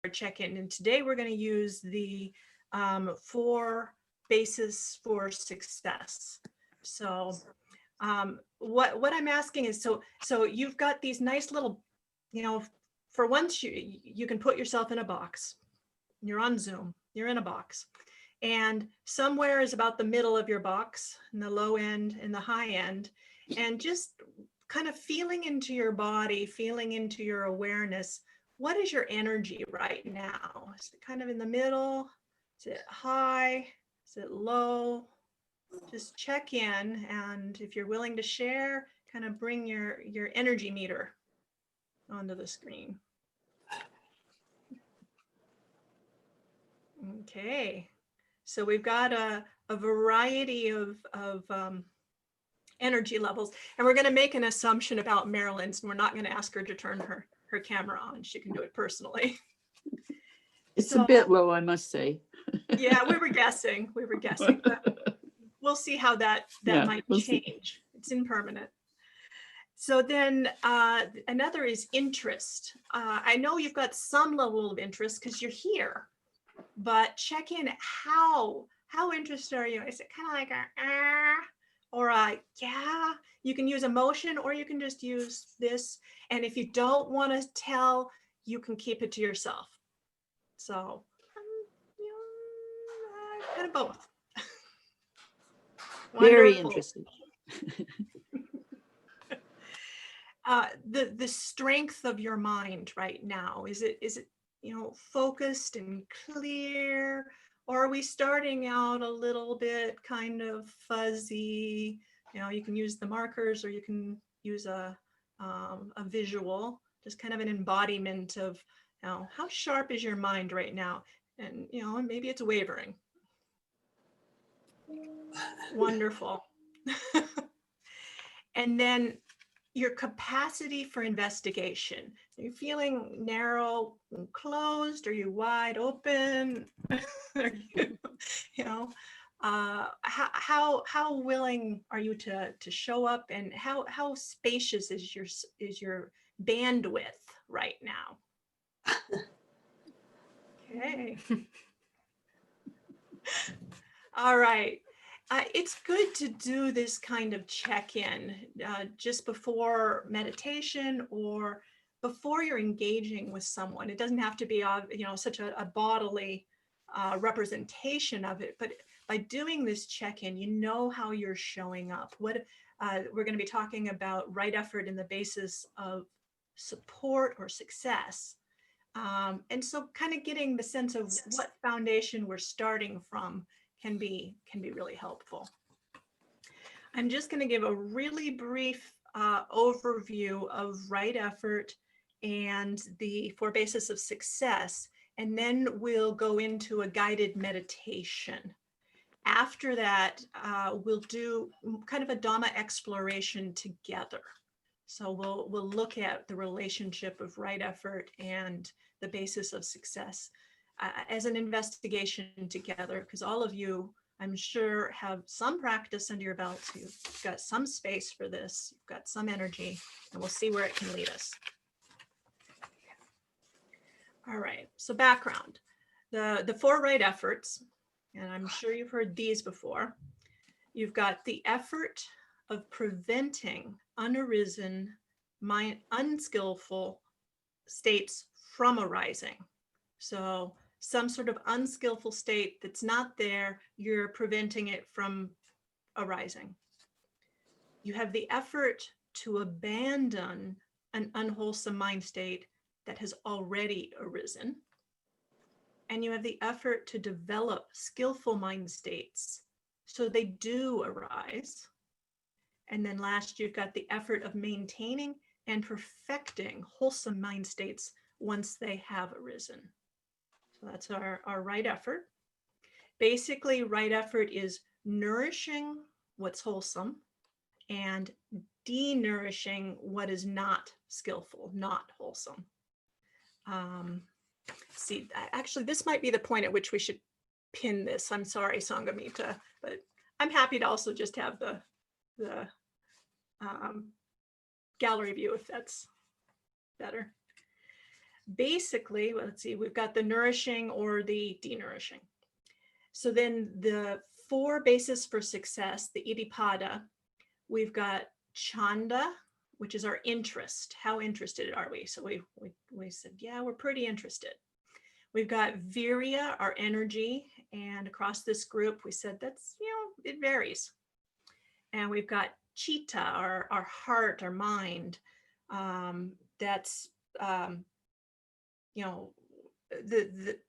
check-in, and today we're going to use the 4 bases for success. So what I'm asking is, so you've got these nice little, for once you can put yourself in a box. You're on Zoom, you're in a box, and somewhere is about the middle of your box, in the low end and the high end, and just kind of feeling into your body, feeling into your awareness. What is your energy right now? Is it kind of in the middle? Is it high? Is it low? Just check in, and if you're willing to share, kind of bring your energy meter onto the screen. Okay, so we've got a variety of energy levels, and we're going to make an assumption about Marilyn's, and we're not going to ask her to turn her camera on. She can do it personally. It's a bit low, I must say. Yeah, we were guessing, but we'll see how that might change. It's impermanent. So then another is interest. I know you've got some level of interest because you're here, but check in. How interested are you? Is it kind of like or yeah? You can use emotion, or you can just use this. And if you don't want to tell, you can keep it to yourself. So kind of both. Very interesting. The strength of your mind right now, is it focused and clear, or are we starting out a little bit kind of fuzzy? You can use the markers, or you can use a visual, just kind of an embodiment of how sharp is your mind right now, and maybe it's wavering. Wonderful. And then your capacity for investigation. Are you feeling narrow and closed? Are you wide open? Are you, how willing are you to show up, and how spacious is your bandwidth right now? Okay. All right. It's good to do this kind of check-in just before meditation or before you're engaging with someone. It doesn't have to be such a bodily representation of it, but by doing this check-in, you know how you're showing up. What we're going to be talking about right effort in the basis of support or success. And so kind of getting the sense of what foundation we're starting from can be really helpful. I'm just going to give a really brief overview of right effort and the 4 bases of success, and then we'll go into a guided meditation. After that, we'll do kind of a Dhamma exploration together. So we'll look at the relationship of right effort and the basis of success as an investigation together, because all of you, I'm sure, have some practice under your belt. You've got some space for this, you've got some energy, and we'll see where it can lead us. All right, so background. The 4 right efforts, and I'm sure you've heard these before. You've got the effort of preventing unarisen, unskillful states from arising. So some sort of unskillful state that's not there, you're preventing it from arising. You have the effort to abandon an unwholesome mind state that has already arisen. And you have the effort to develop skillful mind states so they do arise. And then last, you've got the effort of maintaining and perfecting wholesome mind states once they have arisen. So that's our right effort. Basically, right effort is nourishing what's wholesome and denourishing what is not skillful, not wholesome. See, actually, this might be the point at which we should pin this. I'm sorry, Sangamita, but I'm happy to also just have the gallery view if that's better. basically, well, let's see, we've got the nourishing or the denourishing. So then the 4 bases for success, the iddhipada, we've got chanda, which is our interest. How interested are we? So we said, yeah, we're pretty interested. We've got virya, our energy. And across this group, we said that's, it varies. And we've got chitta, our heart, our mind. That's,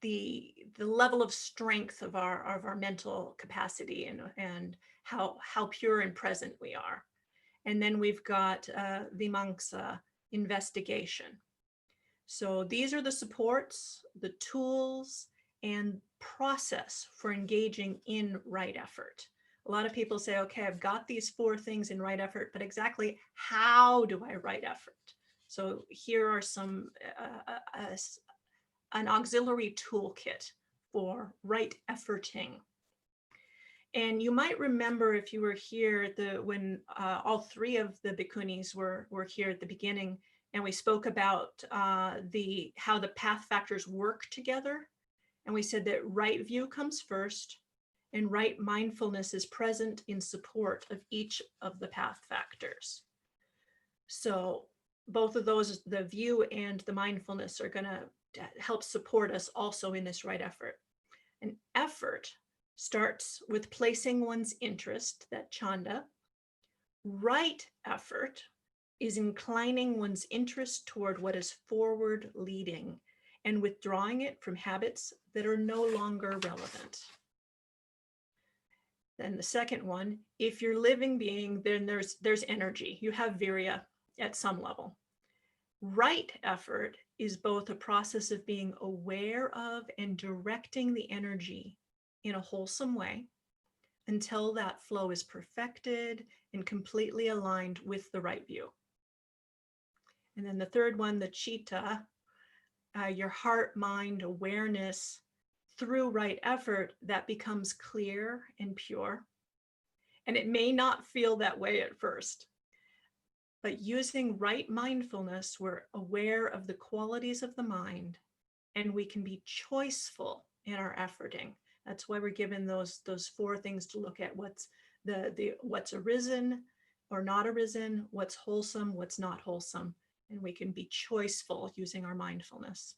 the level of strength of our mental capacity and how pure and present we are. And then we've got vimamsa, investigation. So these are the supports, the tools, and process for engaging in right effort. A lot of people say, okay, I've got these 4 things in right effort, but exactly how do I right effort? So here are some an auxiliary toolkit for right efforting. And you might remember, if you were here when all 3 of the bhikkhunis were here at the beginning, and we spoke about how the path factors work together. And we said that right view comes first, and right mindfulness is present in support of each of the path factors. So both of those, the view and the mindfulness, are going to help support us also in this right effort. An effort starts with placing one's interest, that chanda. Right effort is inclining one's interest toward what is forward leading and withdrawing it from habits that are no longer relevant. Then the second one, if you're living being, then there's energy. You have virya at some level. Right effort is both a process of being aware of and directing the energy in a wholesome way until that flow is perfected and completely aligned with the right view. And then the third one, the chitta, your heart, mind, awareness, through right effort, that becomes clear and pure. And it may not feel that way at first, but using right mindfulness, we're aware of the qualities of the mind, and we can be choiceful in our efforting. That's why we're given those 4 things to look at: what's what's arisen or not arisen, what's wholesome, what's not wholesome, and we can be choiceful using our mindfulness.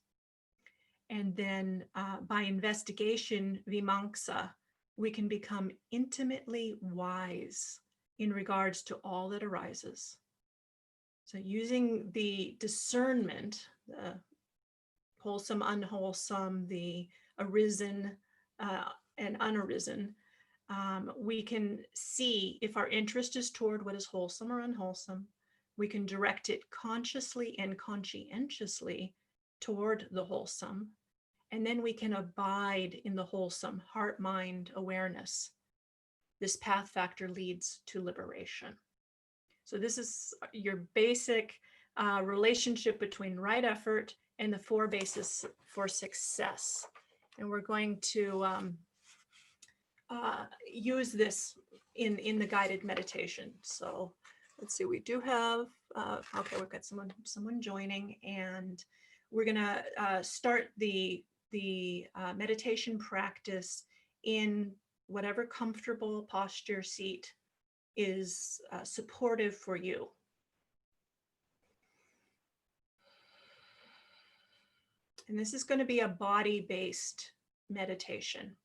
And then by investigation, vimamsa, we can become intimately wise in regards to all that arises. So using the discernment, the wholesome, unwholesome, the arisen and unarisen, we can see if our interest is toward what is wholesome or unwholesome. We can direct it consciously and conscientiously toward the wholesome. And then we can abide in the wholesome, heart, mind, awareness. This path factor leads to liberation. So this is your basic relationship between right effort and the 4 bases for success. And we're going to use this in the guided meditation. So let's see, we do have, okay, we've got someone joining, and we're gonna start the meditation practice in whatever comfortable posture, seat is supportive for you. And this is going to be a body-based meditation.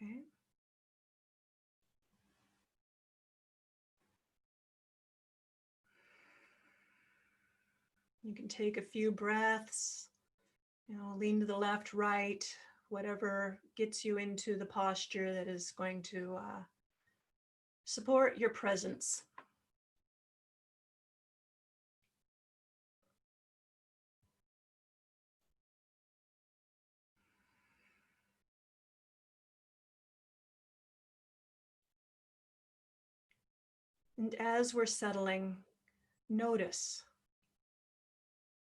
Okay. You can take a few breaths, lean to the left, right, whatever gets you into the posture that is going to support your presence. And as we're settling, notice,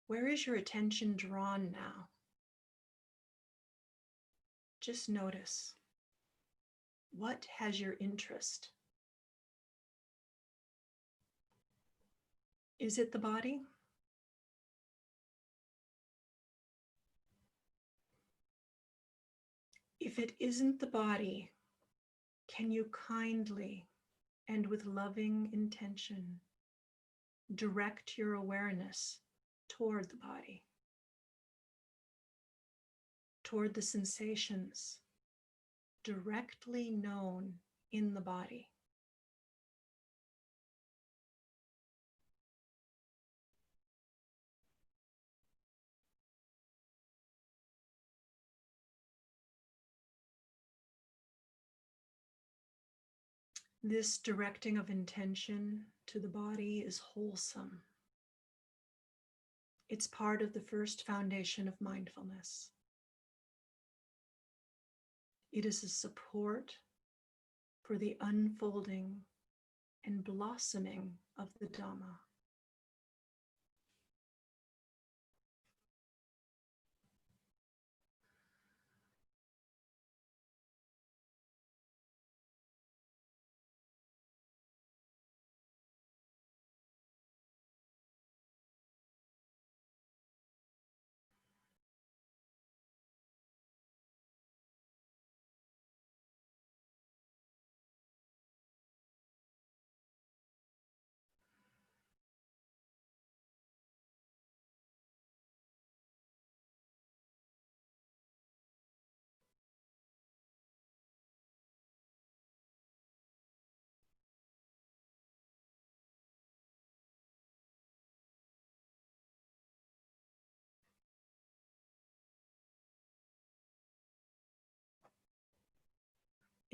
where is your attention drawn now? Just notice. What has your interest? Is it the body? If it isn't the body, can you kindly and with loving intention direct your awareness toward the body, toward the sensations directly known in the body? This directing of intention to the body is wholesome. It's part of the first foundation of mindfulness. It is a support for the unfolding and blossoming of the Dhamma.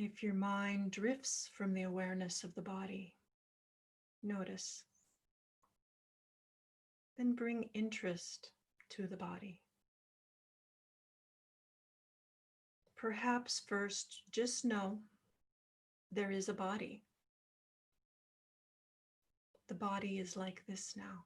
If your mind drifts from the awareness of the body, notice. Then bring interest to the body. Perhaps first, just know there is a body. The body is like this now.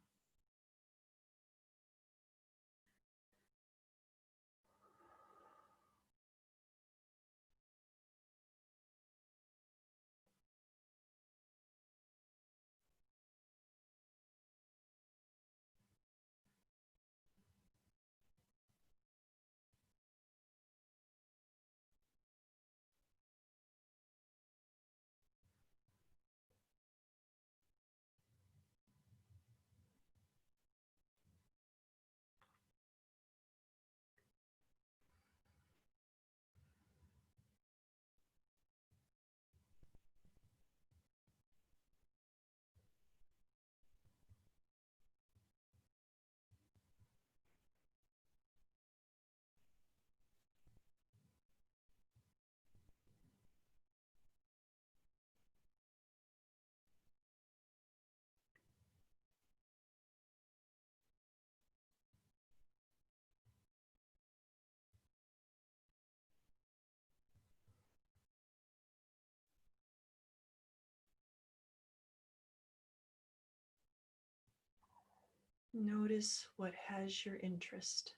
Notice what has your interest.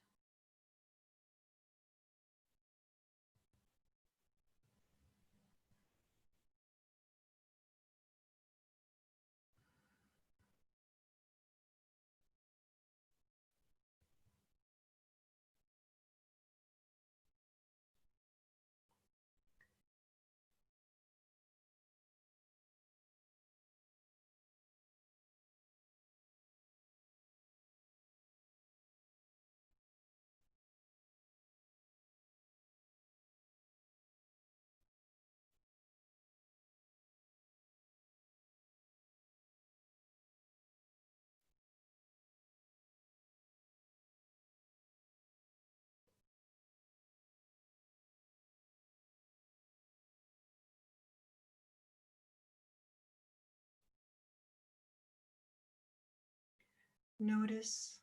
Notice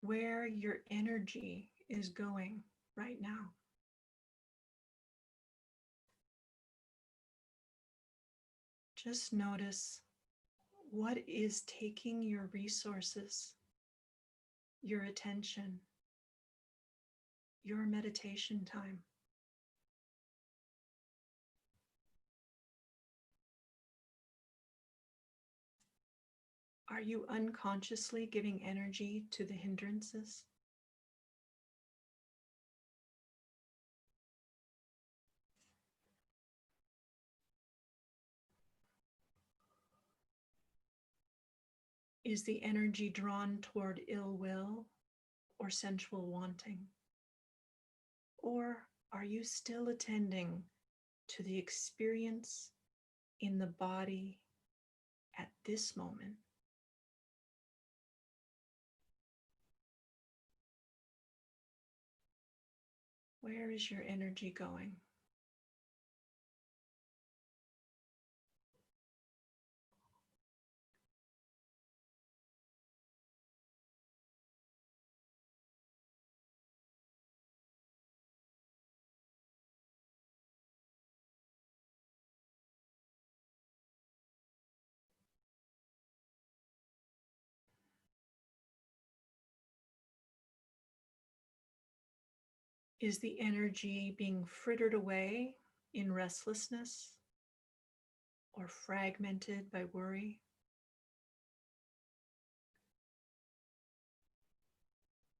where your energy is going right now. Just notice what is taking your resources, your attention, your meditation time. Are you unconsciously giving energy to the hindrances? Is the energy drawn toward ill will or sensual wanting? Or are you still attending to the experience in the body at this moment? Where is your energy going? Is the energy being frittered away in restlessness or fragmented by worry?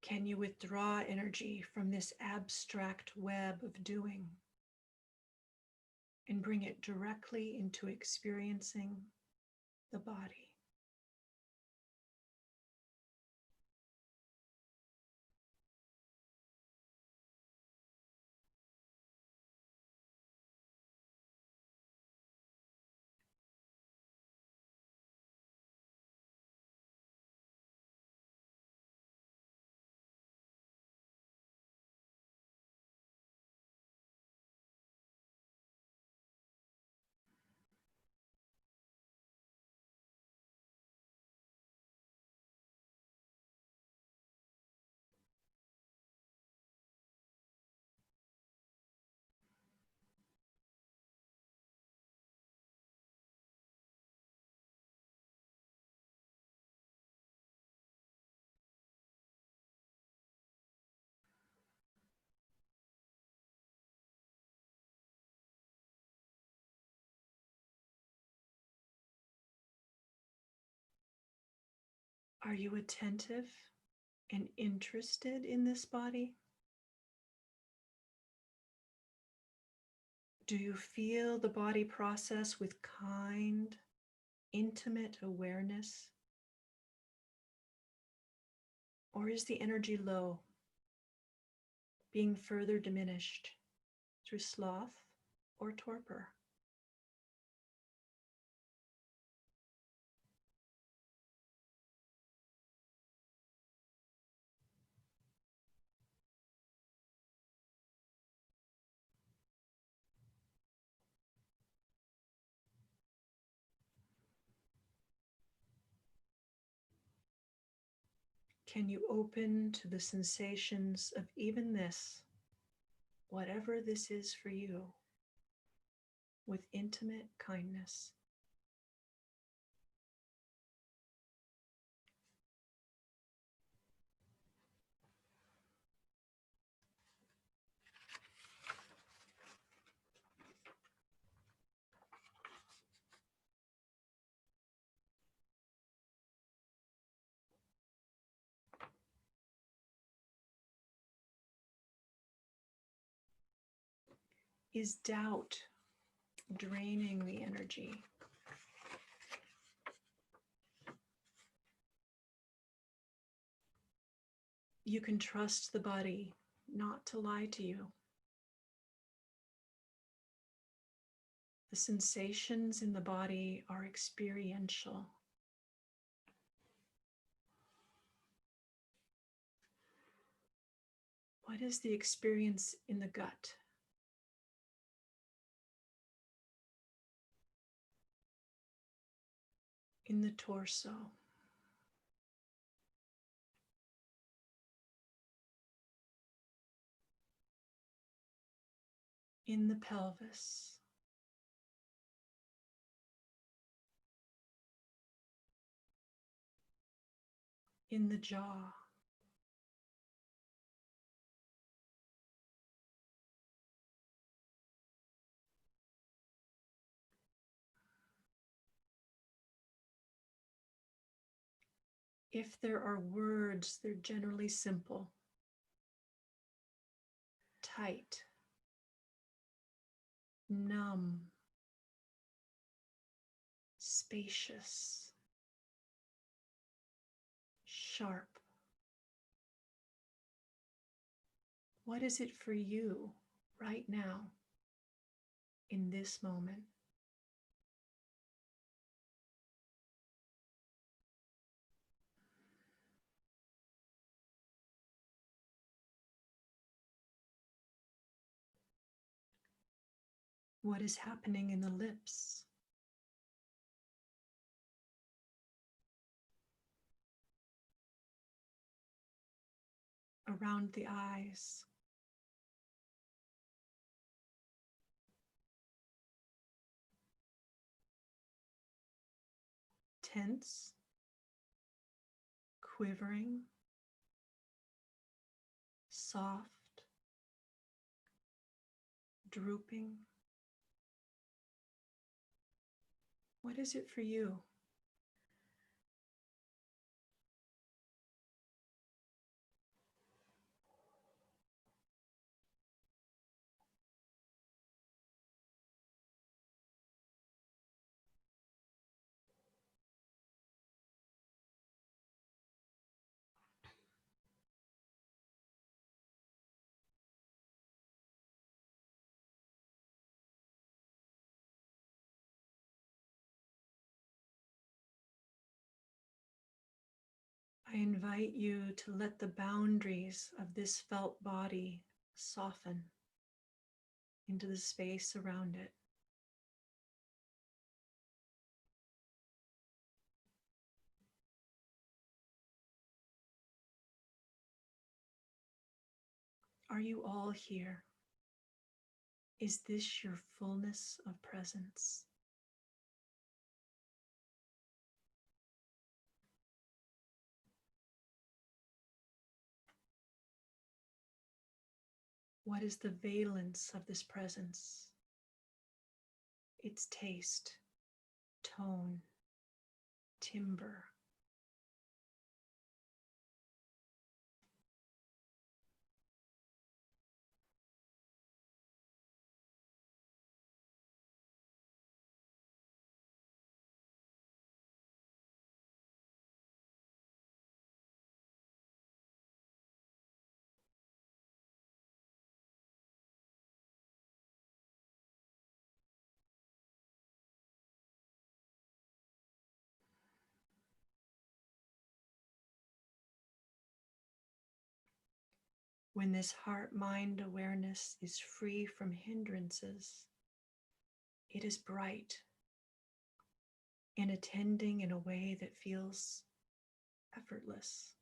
Can you withdraw energy from this abstract web of doing and bring it directly into experiencing the body? Are you attentive and interested in this body? Do you feel the body process with kind, intimate awareness? Or is the energy low, being further diminished through sloth or torpor? Can you open to the sensations of even this, whatever this is for you, with intimate kindness? Is doubt draining the energy? You can trust the body not to lie to you. The sensations in the body are experiential. What is the experience in the gut? In the torso? In the pelvis? In the jaw? If there are words, they're generally simple, tight, numb, spacious, sharp. What is it for you right now, in this moment? What is happening in the lips? Around the eyes? Tense? Quivering? Soft? Drooping? What is it for you? I invite you to let the boundaries of this felt body soften into the space around it. Are you all here? Is this your fullness of presence? What is the valence of this presence? Its taste, tone, timbre. When this heart-mind awareness is free from hindrances, it is bright and attending in a way that feels effortless.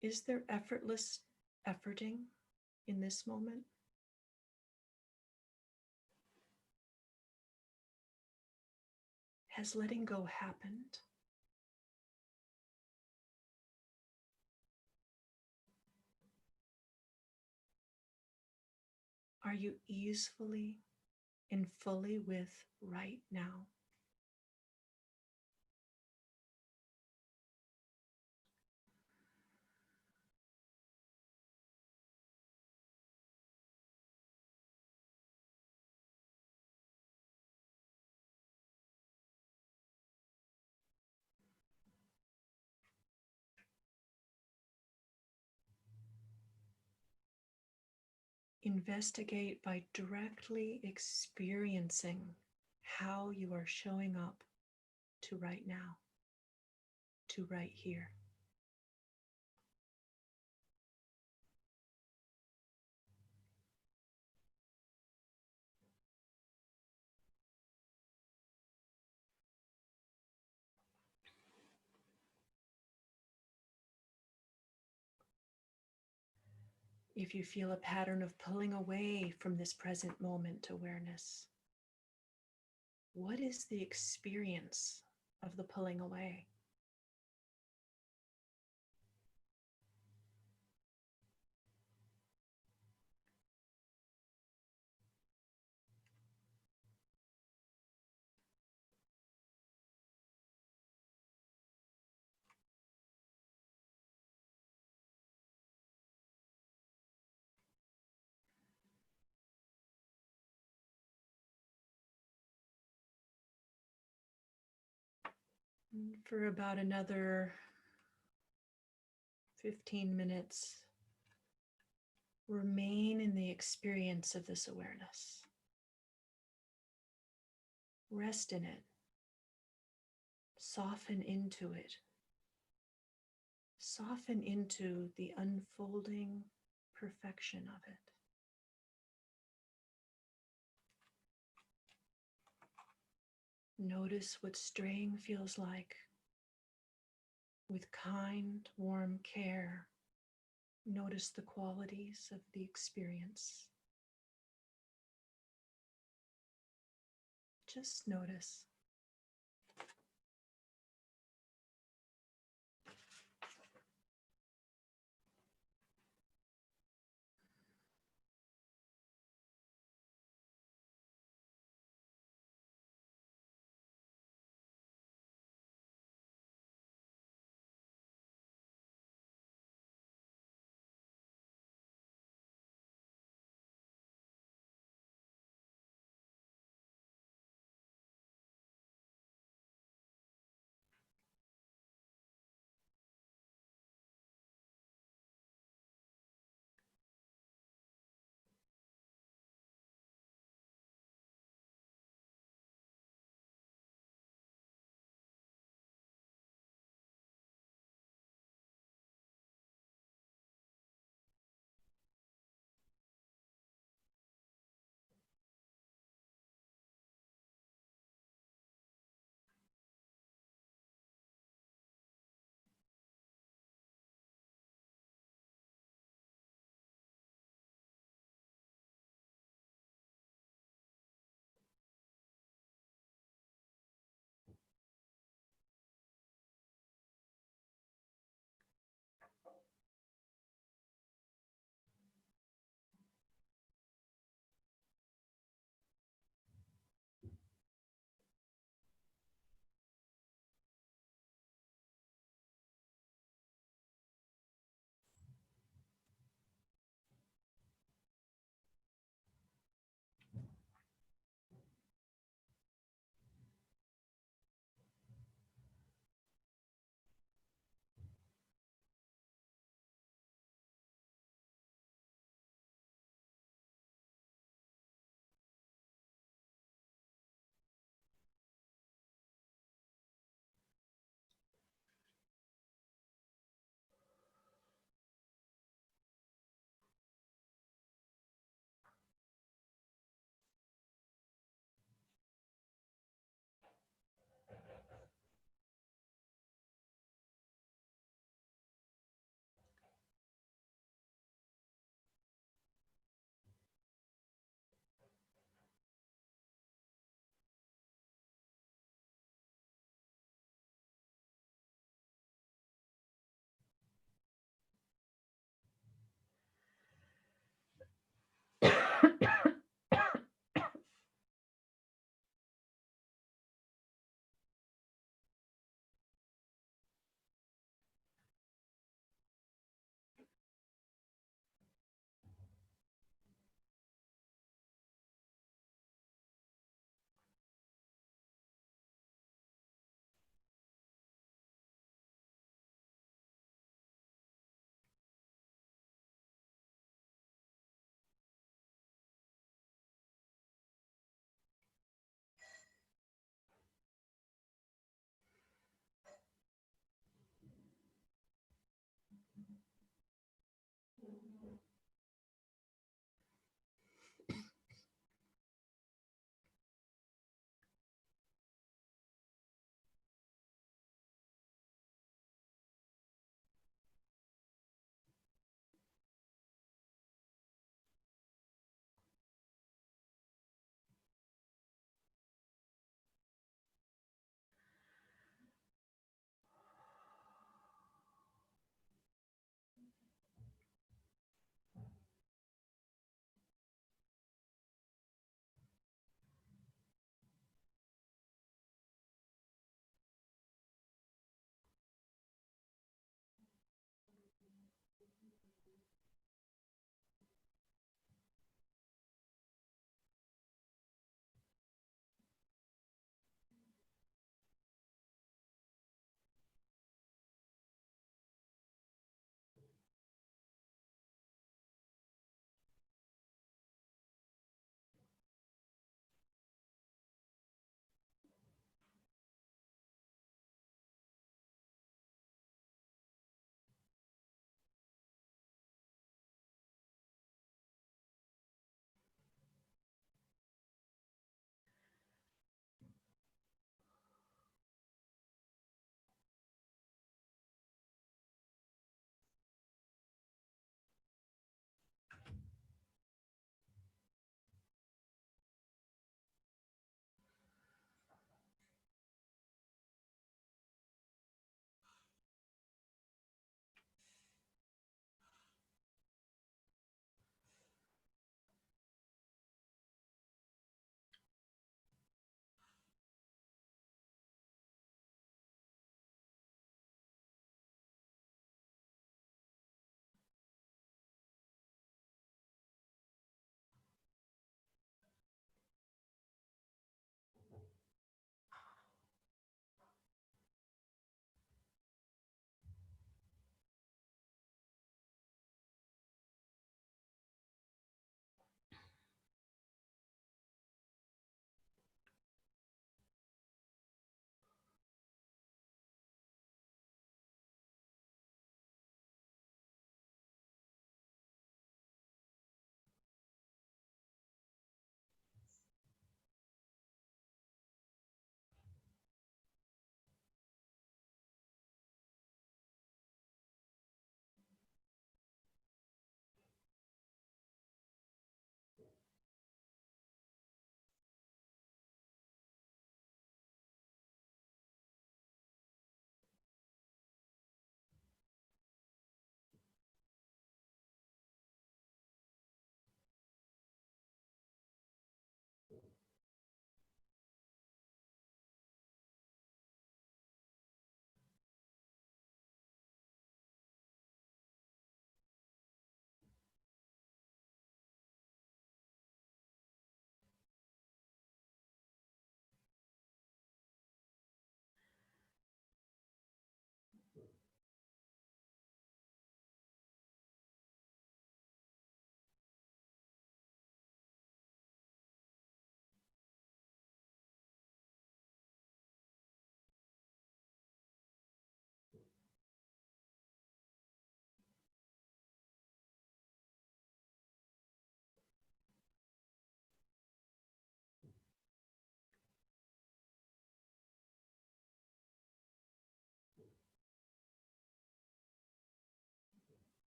Is there effortless efforting in this moment? Has letting go happened? Are you easily and fully with right now? Investigate by directly experiencing how you are showing up to right now, to right here. If you feel a pattern of pulling away from this present moment awareness, what is the experience of the pulling away? And for about another 15 minutes, remain in the experience of this awareness. Rest in it. Soften into it. Soften into the unfolding perfection of it. Notice what straying feels like. With kind, warm care, notice the qualities of the experience. Just notice.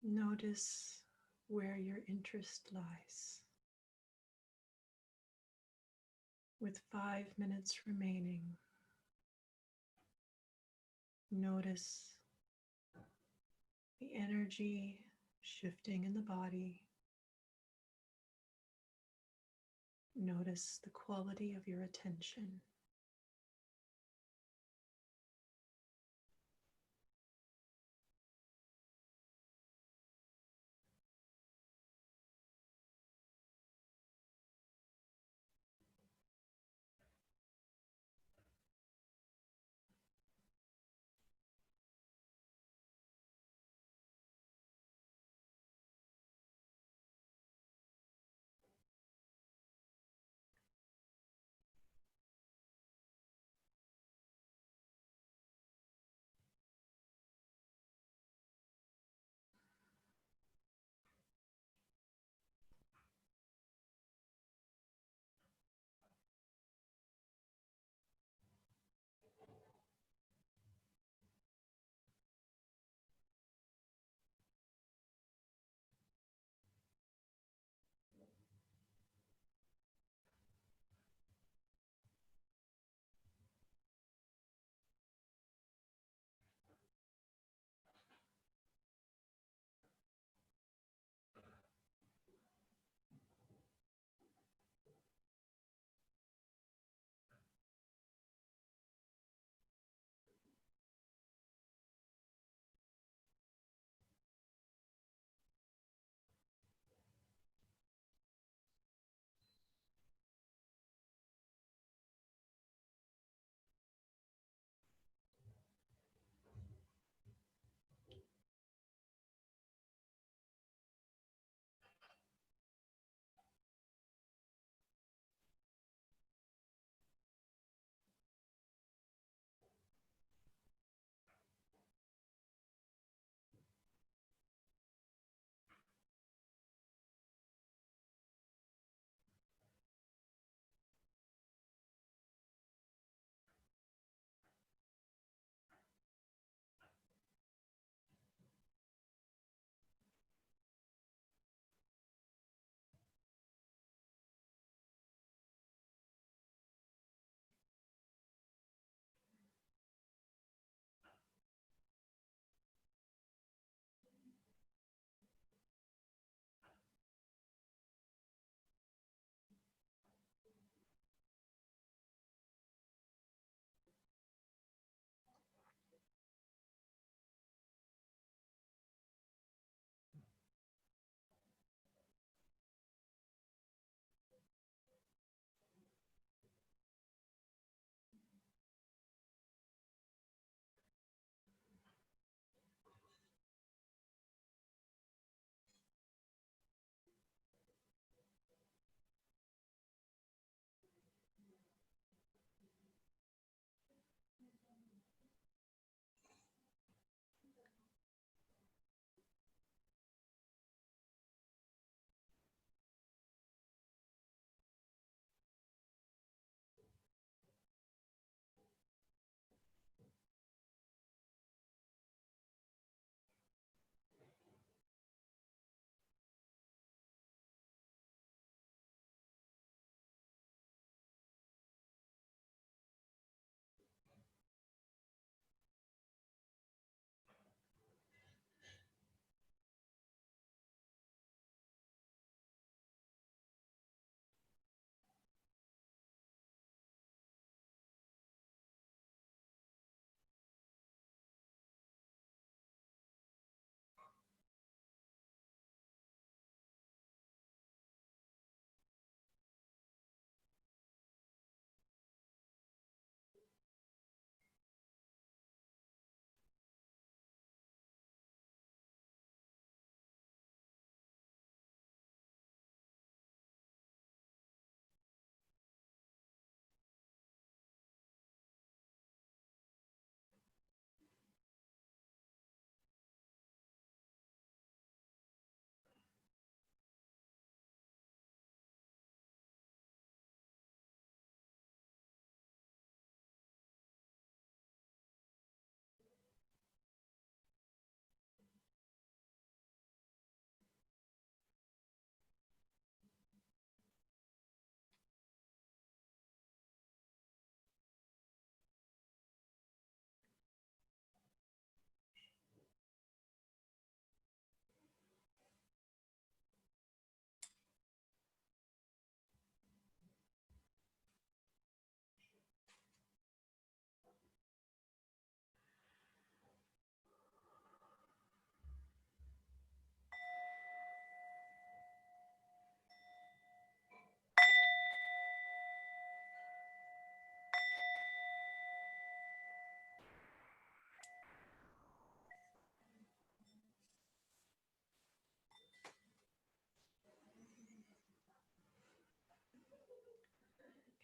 Notice where your interest lies. With 5 minutes remaining, notice the energy shifting in the body. Notice the quality of your attention.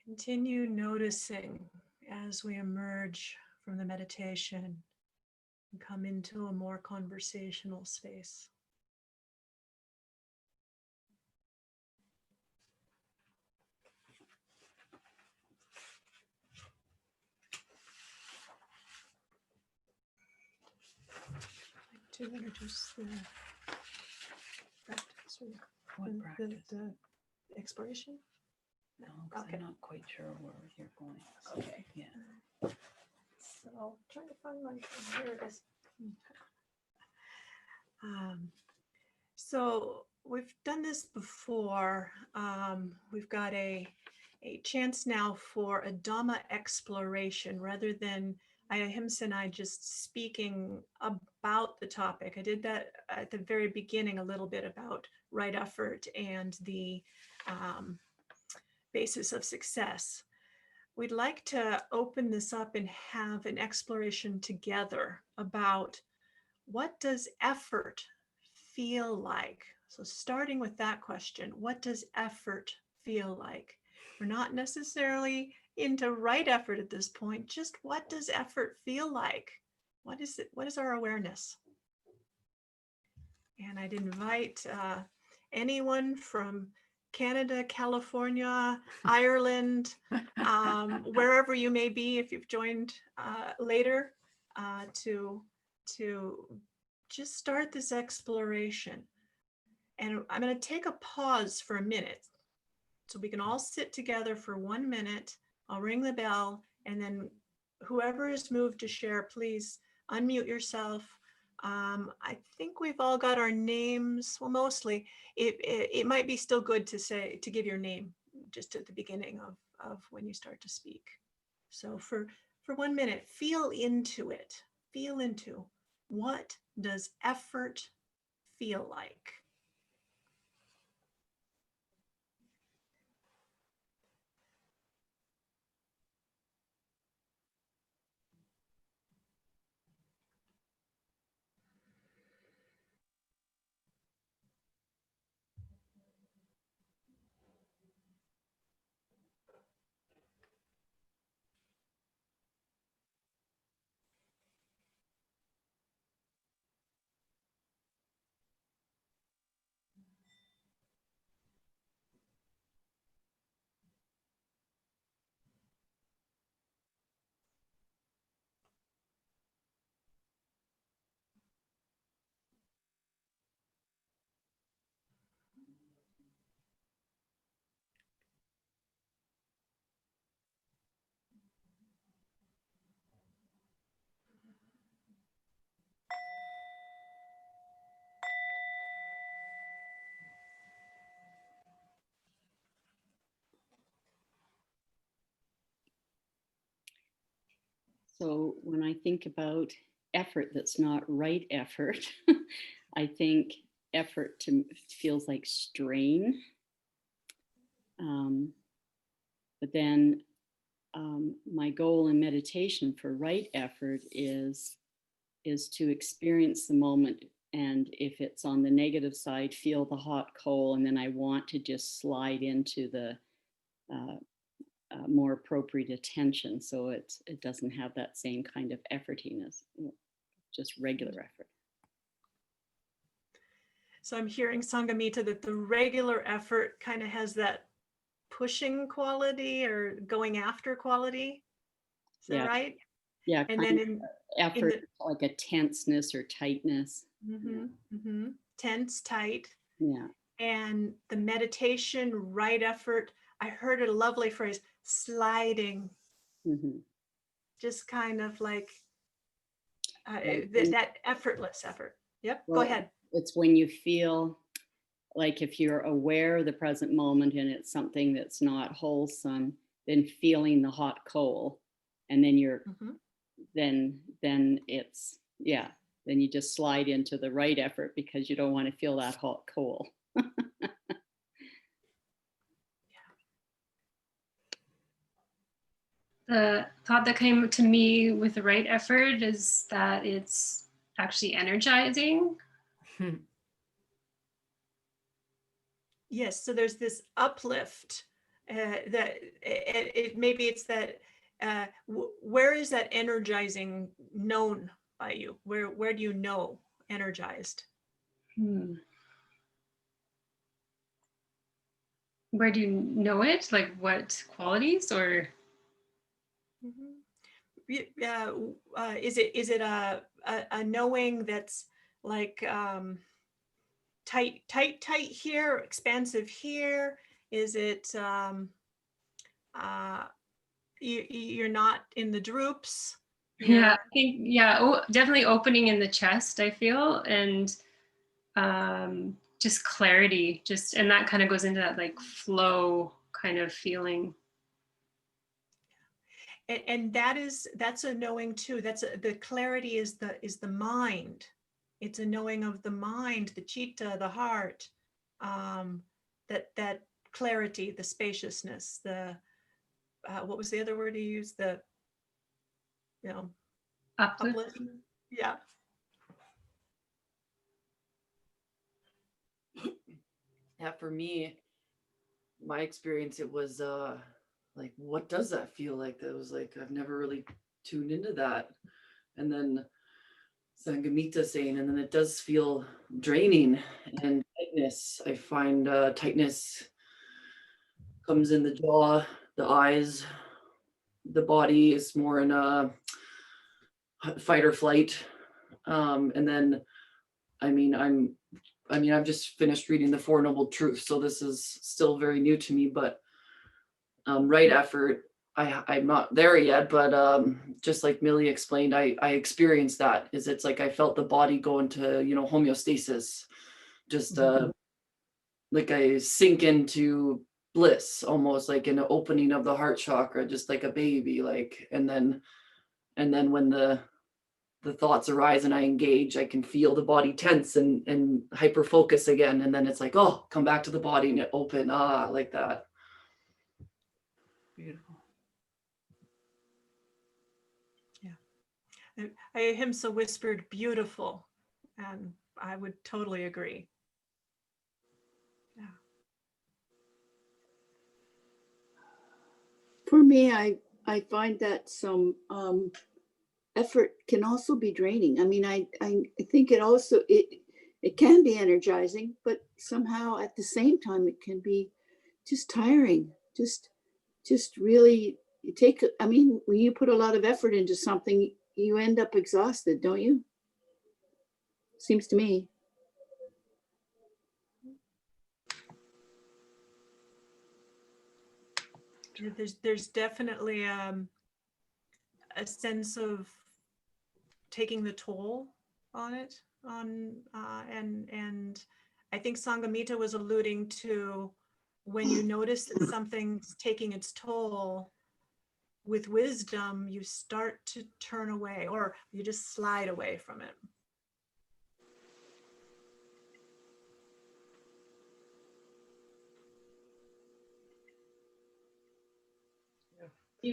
Continue noticing as we emerge from the meditation and come into a more conversational space. To introduce the practice or What practice? the exploration. No, because Okay. I'm not quite sure where you're going. So, Okay. yeah. So trying to find my, here it is. So we've done this before. We've got a chance now for a Dhamma exploration rather than Ahimsa and I just speaking about the topic. I did that at the very beginning a little bit about right effort and the basis of success. We'd like to open this up and have an exploration together about what does effort feel like? So starting with that question, what does effort feel like? We're not necessarily into right effort at this point, just what does effort feel like? What is it? What is our awareness? And I'd invite anyone from Canada, California, Ireland, wherever you may be, if you've joined later, to just start this exploration. And I'm going to take a pause for a minute so we can all sit together for 1 minute. I'll ring the bell, and then whoever is moved to share, please unmute yourself. I think we've all got our names. Well, mostly. It might be still good to give your name just at the beginning of when you start to speak. So for 1 minute, feel into it. Feel into what does effort feel like? So when I think about effort that's not right effort, I think effort feels like strain. But then my goal in meditation for right effort is to experience the moment. And if it's on the negative side, feel the hot coal. And then I want to just slide into the more appropriate attention. So it doesn't have that same kind of effortiness, just regular effort. So I'm hearing Sangamita that the regular effort kind of has that pushing quality or going after quality. Is that right? Yeah. And then effort, like a tenseness or tightness. Tense, tight. Yeah. And the meditation, right effort, I heard a lovely phrase, sliding. Just kind of like that effortless effort. Yep, well, go ahead. It's when you feel like if you're aware of the present moment and it's something that's not wholesome, then feeling the hot coal, and then you're then it's then you just slide into the right effort because you don't want to feel that hot coal. The thought that came to me with the right effort is that it's actually energizing. Yes, so there's this uplift that maybe it's that where is that energizing known by you? Where do you know energized? Where do you know it? Like what qualities or? Is it a knowing that's like tight here, expansive here? Is it you're not in the droops? Yeah, I think, yeah, definitely opening in the chest, I feel, and just clarity, and that kind of goes into that like flow kind of feeling. And that's a knowing too. The clarity is the mind. It's a knowing of the mind, the chitta, the heart, that clarity, the spaciousness, the what was the other word you used? The uplift. Yeah. Yeah, for me, my experience, it was like, what does that feel like? That was like, I've never really tuned into that. And then Sangamita saying, and then it does feel draining and tightness. I find tightness comes in the jaw, the eyes, the body is more in a fight or flight. And then, I've just finished reading the Four Noble Truths, so this is still very new to me, but right effort, I'm not there yet, but just like Millie explained, I experienced that. It's like I felt the body go into, homeostasis, just like I sink into bliss, almost like an opening of the heart chakra, just like a baby, like, and then when the thoughts arise and I engage, I can feel the body tense and hyper focus again. And then it's like, oh, come back to the body and open, like that. Beautiful. Yeah. Ahimsa whispered beautiful, and I would totally agree. Yeah. For me, I find that some effort can also be draining. I mean, I think it can be energizing, but somehow at the same time it can be just tiring. Just really when you put a lot of effort into something, you end up exhausted, don't you? Seems to me. There's definitely a sense of taking the toll on it, and I think Sangamita was alluding to when you notice that something's taking its toll, with wisdom you start to turn away, or you just slide away from it.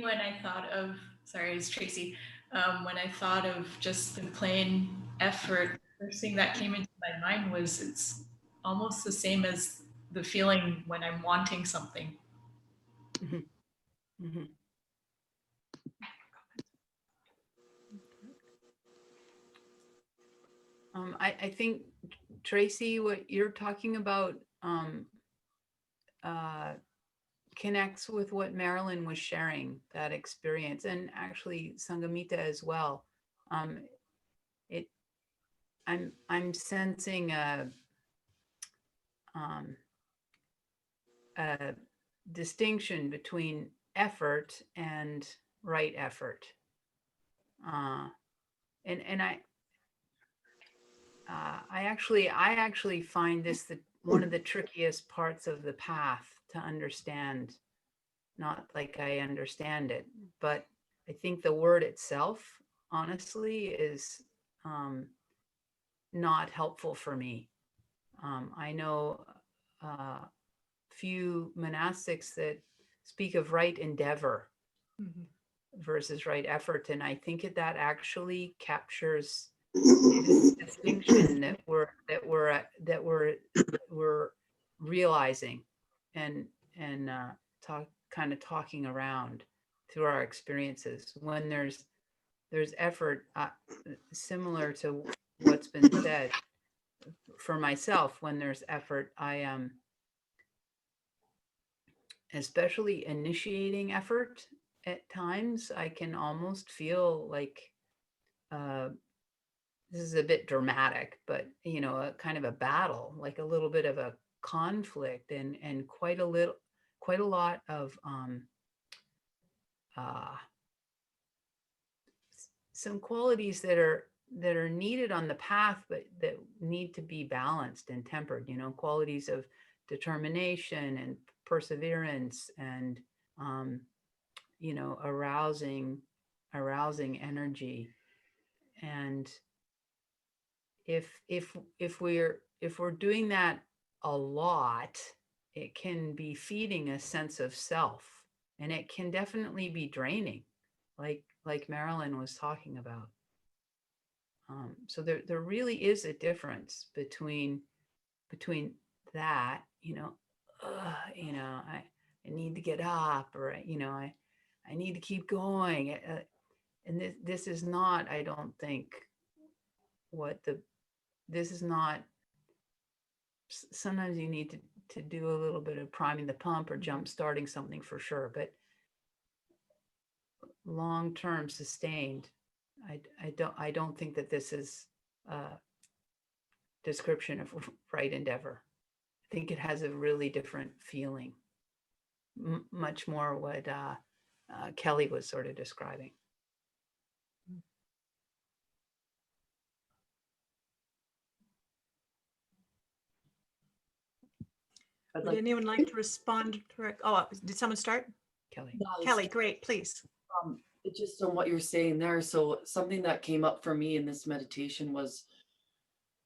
When I thought of, sorry, it's Tracy. When I thought of just the plain effort, the first thing that came into my mind was it's almost the same as the feeling when I'm wanting something. Mm-hmm. Mm-hmm. I think, Tracy, what you're talking about connects with what Marilyn was sharing, that experience, and actually Sangamita as well. I'm sensing a distinction between effort and right effort, and I actually find this one of the trickiest parts of the path to understand. Not like I understand it, but I think the word itself, honestly, is not helpful for me. I know few monastics that speak of right endeavor versus right effort, and I think that actually captures this distinction that we're realizing and kind of talking around through our experiences. When there's effort, similar to what's been said, for myself, when there's effort, I especially initiating effort at times, I can almost feel like, this is a bit dramatic, but you know, a kind of a battle, like a little bit of a conflict, and quite a lot of some qualities that are needed on the path, but that need to be balanced and tempered, you know, qualities of determination and perseverance, and you know, arousing energy. And if we're doing that a lot, it can be feeding a sense of self, and it can definitely be draining, like Marilyn was talking about. So there really is a difference between that, you know, I need to get up, or you know, I need to keep going, and this is not, I don't think, this is not. Sometimes you need to do a little bit of priming the pump or jump starting something, for sure, but long-term sustained, I don't think that this is a description of right endeavor. I think it has a really different feeling, much more what Kelly was sort of describing. Would anyone like to respond? Oh, did someone start? Kelly. Kelly, great, please. Just on what you're saying there. So something that came up for me in this meditation was,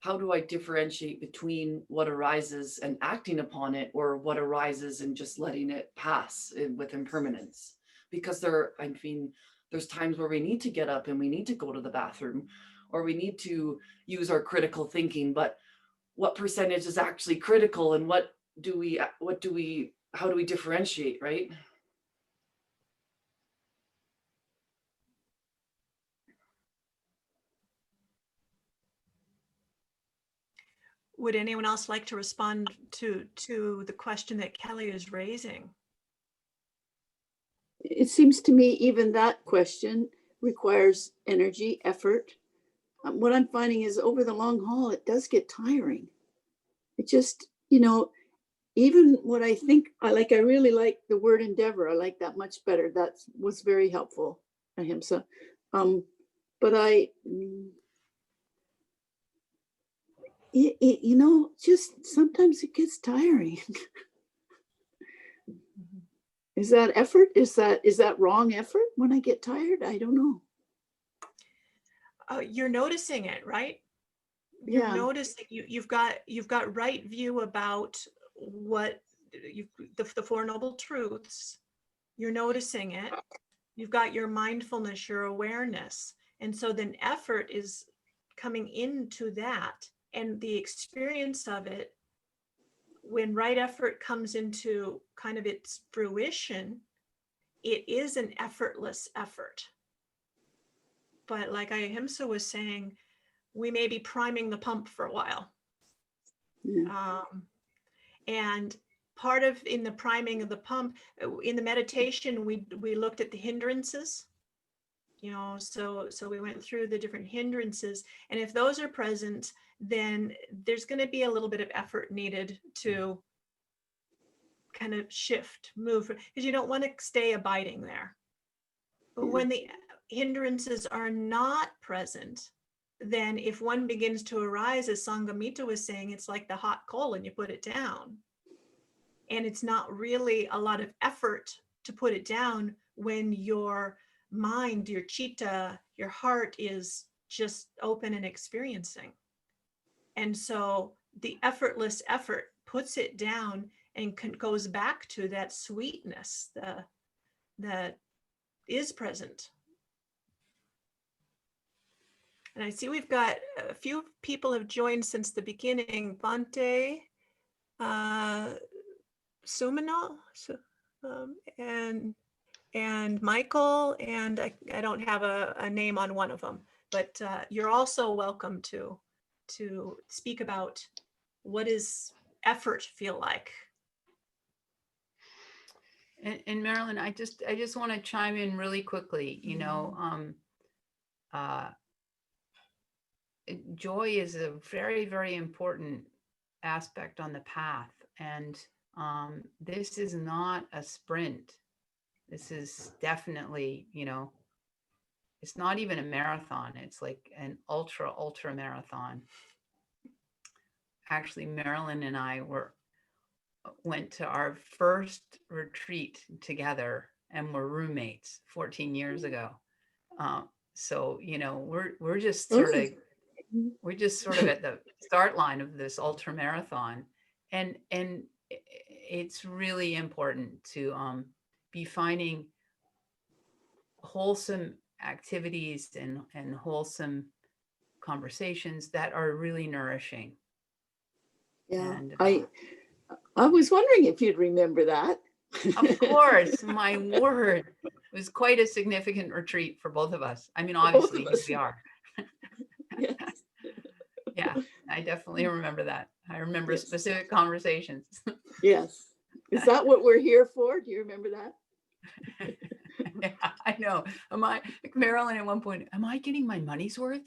how do I differentiate between what arises and acting upon it, or what arises and just letting it pass with impermanence? Because there's times where we need to get up and we need to go to the bathroom, or we need to use our critical thinking, but what percentage is actually critical, and how do we differentiate, right? Would anyone else like to respond to the question that Kelly is raising? It seems to me even that question requires energy, effort. What I'm finding is, over the long haul, it does get tiring. It just, you know, even what I think, I really like the word endeavor. I like that much better. That was very helpful, Ahimsa. But you know, just sometimes it gets tiring. Is that effort? Is that wrong effort when I get tired? I don't know. You're noticing it, right? You're noticing, you've got right view about what the Four Noble Truths. You're noticing it. You've got your mindfulness, your awareness. And so then effort is coming into that, and the experience of it. When right effort comes into kind of its fruition, it is an effortless effort. But like Ahimsa was saying, we may be priming the pump for a while. Yeah. And part of, in the priming of the pump, in the meditation, we looked at the hindrances, you know, so we went through the different hindrances. And if those are present, then there's going to be a little bit of effort needed to kind of shift, move, because you don't want to stay abiding there. But when the hindrances are not present, then if one begins to arise, as Sangamita was saying, it's like the hot coal and you put it down. And it's not really a lot of effort to put it down when your mind, your chitta, your heart is just open and experiencing. And so the effortless effort puts it down and goes back to that sweetness that is present. And I see we've got a few people have joined since the beginning. Bante, Sumino, And Michael, and I don't have a name on one of them, but you're also welcome to speak about what does effort feel like. And Marilyn, I just want to chime in really quickly. You know, joy is a very, very important aspect on the path, and this is not a sprint. This is definitely, you know, it's not even a marathon. It's like an ultra marathon. Actually, Marilyn and I went to our first retreat together and were roommates 14 years ago. So, you know, we're just sort of at the start line of this ultra marathon, and it's really important to be finding wholesome activities and wholesome conversations that are really nourishing. Yeah, And I was wondering if you'd remember that. of course, my word, it was quite a significant retreat for both of us. I mean, obviously, here we are. Yes. Yeah, I definitely remember that. I remember Yes. specific conversations. Yes. Is that what we're here for? Do you remember that? Yeah, I know. Marilyn at one point, am I getting my money's worth?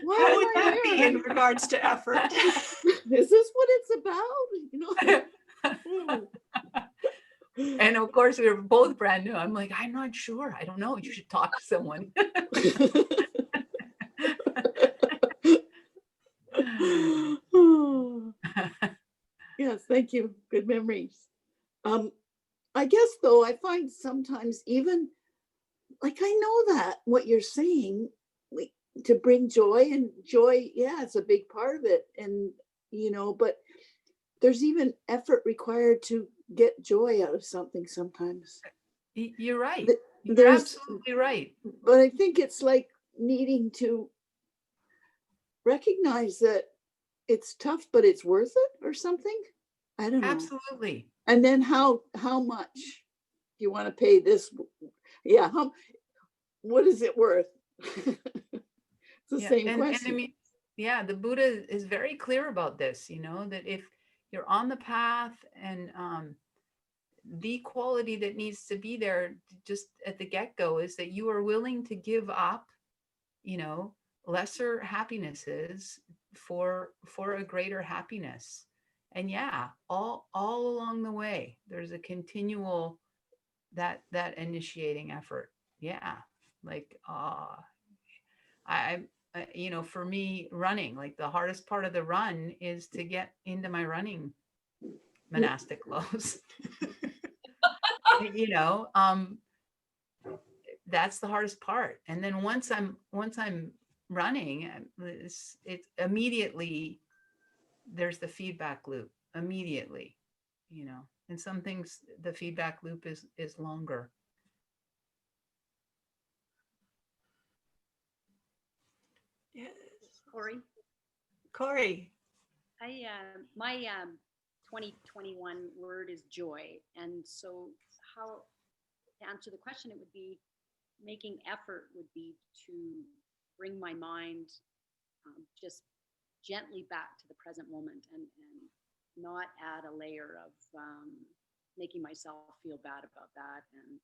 What would that be in regards to effort? Is this what it's about? You know? And of course, we were both brand new. I'm like, I'm not sure. I don't know. You should talk to someone. Yes, thank you. Good memories. I guess though, I find sometimes even like I know that what you're saying, like to bring joy, and joy, yeah, it's a big part of it. And you know, but there's even effort required to get joy out of something sometimes. You're right. You're There's absolutely right. But I think it's like needing to recognize that it's tough, but it's worth it or something. I don't know. Absolutely. And then how much do you want to pay this? Yeah. What is it worth? It's the same question. And I mean, yeah, the Buddha is very clear about this, you know, that if you're on the path and the quality that needs to be there just at the get-go is that you are willing to give up, you know, lesser happinesses for a greater happiness. And yeah, all along the way, there's a continual that initiating effort. Yeah, like I you know, for me, running, like the hardest part of the run is to get into my running monastic clothes. You know, that's the hardest part. And then once I'm running, it's immediately there's the feedback loop immediately, you know. And some things the feedback loop is longer. Yes. Corey, I my 2021 word is joy, and so how to answer the question, it would be making effort would be to bring my mind just gently back to the present moment, and not add a layer of making myself feel bad about that, and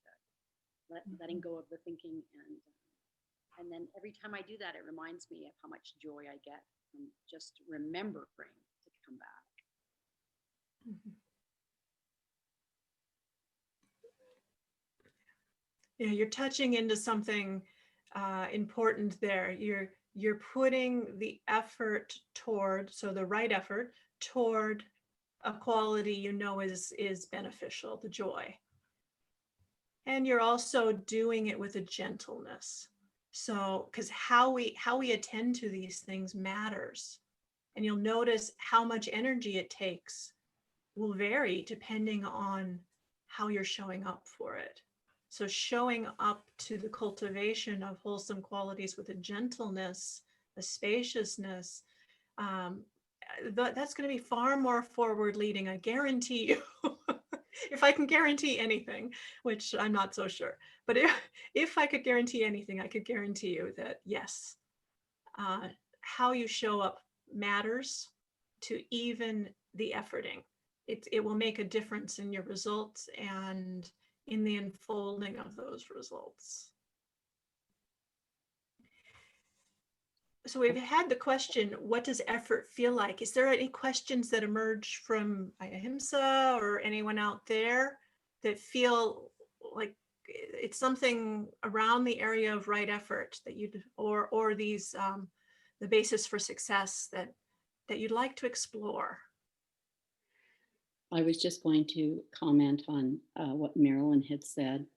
letting go of the thinking, and then every time I do that, it reminds me of how much joy I get from just remembering to come back. yeah, you're touching into something important there. You're putting the effort toward, so the right effort toward a quality you know is beneficial, the joy. And you're also doing it with a gentleness. So, because how we attend to these things matters. And you'll notice how much energy it takes will vary depending on how you're showing up for it. So showing up to the cultivation of wholesome qualities with a gentleness, a spaciousness, that's going to be far more forward leading, I guarantee you. If I can guarantee anything, which I'm not so sure, but if I could guarantee anything, I could guarantee you that yes, how you show up matters to even the efforting. It will make a difference in your results and in the unfolding of those results. So we've had the question, what does effort feel like? Is there any questions that emerge from Ahimsa or anyone out there that feel like it's something around the area of right effort that you'd, or these, the basis for success that you'd like to explore? I was just going to comment on what Marilyn had said.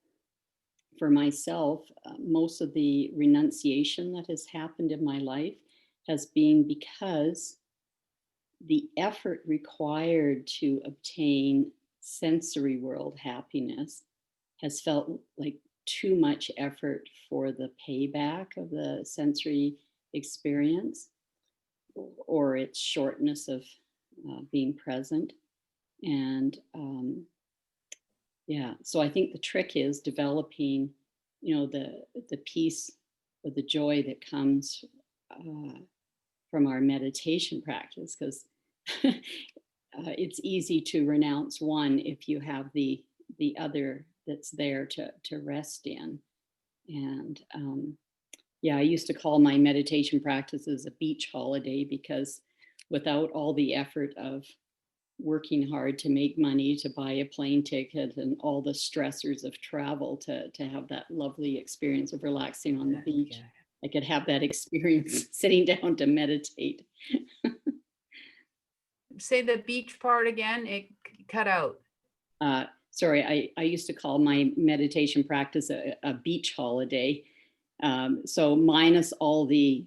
For myself, most of the renunciation that has happened in my life has been because the effort required to obtain sensory world happiness has felt like too much effort for the payback of the sensory experience or its shortness of being present. And yeah, so I think the trick is developing, the peace or the joy that comes from our meditation practice, because it's easy to renounce one if you have the other that's there to rest in. And yeah, I used to call my meditation practices a beach holiday, because without all the effort of working hard to make money to buy a plane ticket and all the stressors of travel to have that lovely experience of relaxing on the beach, I could have that experience sitting down to meditate. Say the beach part again, it cut out. Sorry, I used to call my meditation practice a beach holiday. So minus all the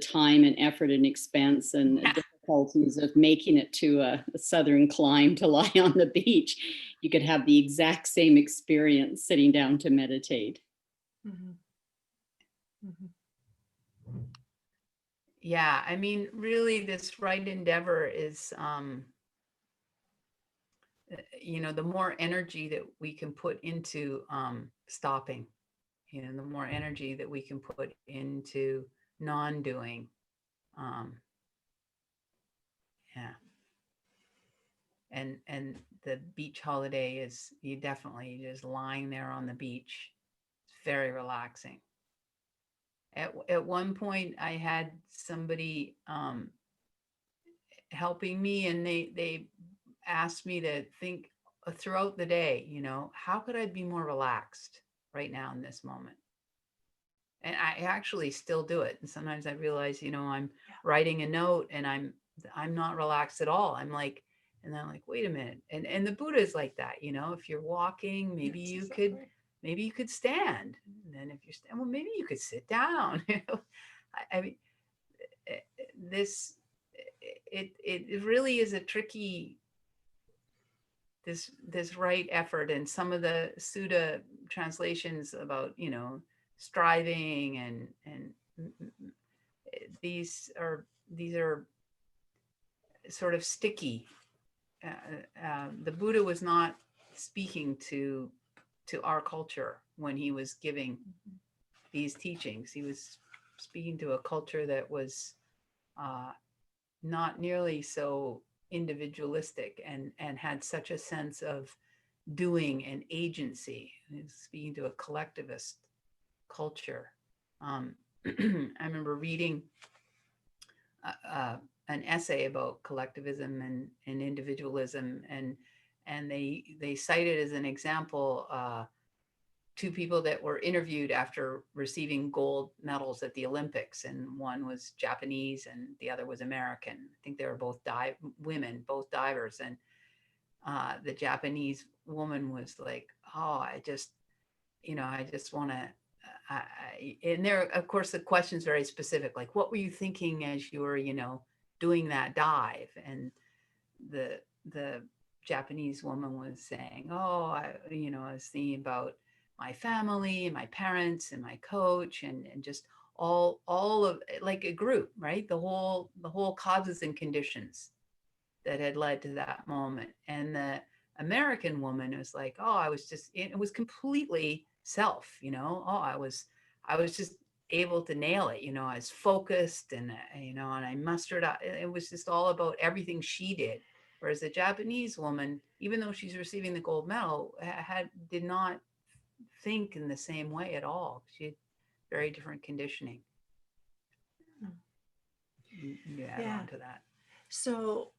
time and effort and expense and difficulties of making it to a southern clime to lie on the beach, you could have the exact same experience sitting down to meditate. Mm-hmm. Mm-hmm. Yeah, I mean, really, this right endeavor is, the more energy that we can put into stopping, the more energy that we can put into non-doing. Yeah. And the beach holiday is, you definitely just lying there on the beach. It's very relaxing. At one point, I had somebody helping me, and they asked me to think throughout the day, how could I be more relaxed right now in this moment? And I actually still do it. And sometimes I realize, I'm writing a note and I'm not relaxed at all. I'm like, and I'm like, wait a minute. And the Buddha is like that, if you're walking, maybe you could stand. And then if you're well, maybe you could sit down. I mean, it really is a tricky, this right effort. And some of the Sutta translations about, striving and these are sort of sticky. The Buddha was not speaking to our culture when he was giving these teachings. He was speaking to a culture that was not nearly so individualistic and had such a sense of doing and agency. He was speaking to a collectivist culture. I remember reading an essay about collectivism and individualism, and they cited as an example two people that were interviewed after receiving gold medals at the Olympics, and one was Japanese and the other was American. I think they were both women, both divers, and the Japanese woman was like, "Oh, I just want to." And there, of course, the question's very specific, like, what were you thinking as you were, doing that dive? And the Japanese woman was saying, "Oh, I was thinking about my family and my parents and my coach and just all of like a group, right? The whole causes and conditions that had led to that moment. And the American woman was like, oh, I was just, it was completely self, oh, I was just able to nail it, I was focused, and and I mustered up. It was just all about everything she did. Whereas the Japanese woman, even though she's receiving the gold medal, did not think in the same way at all. She had very different conditioning. You add on to that. So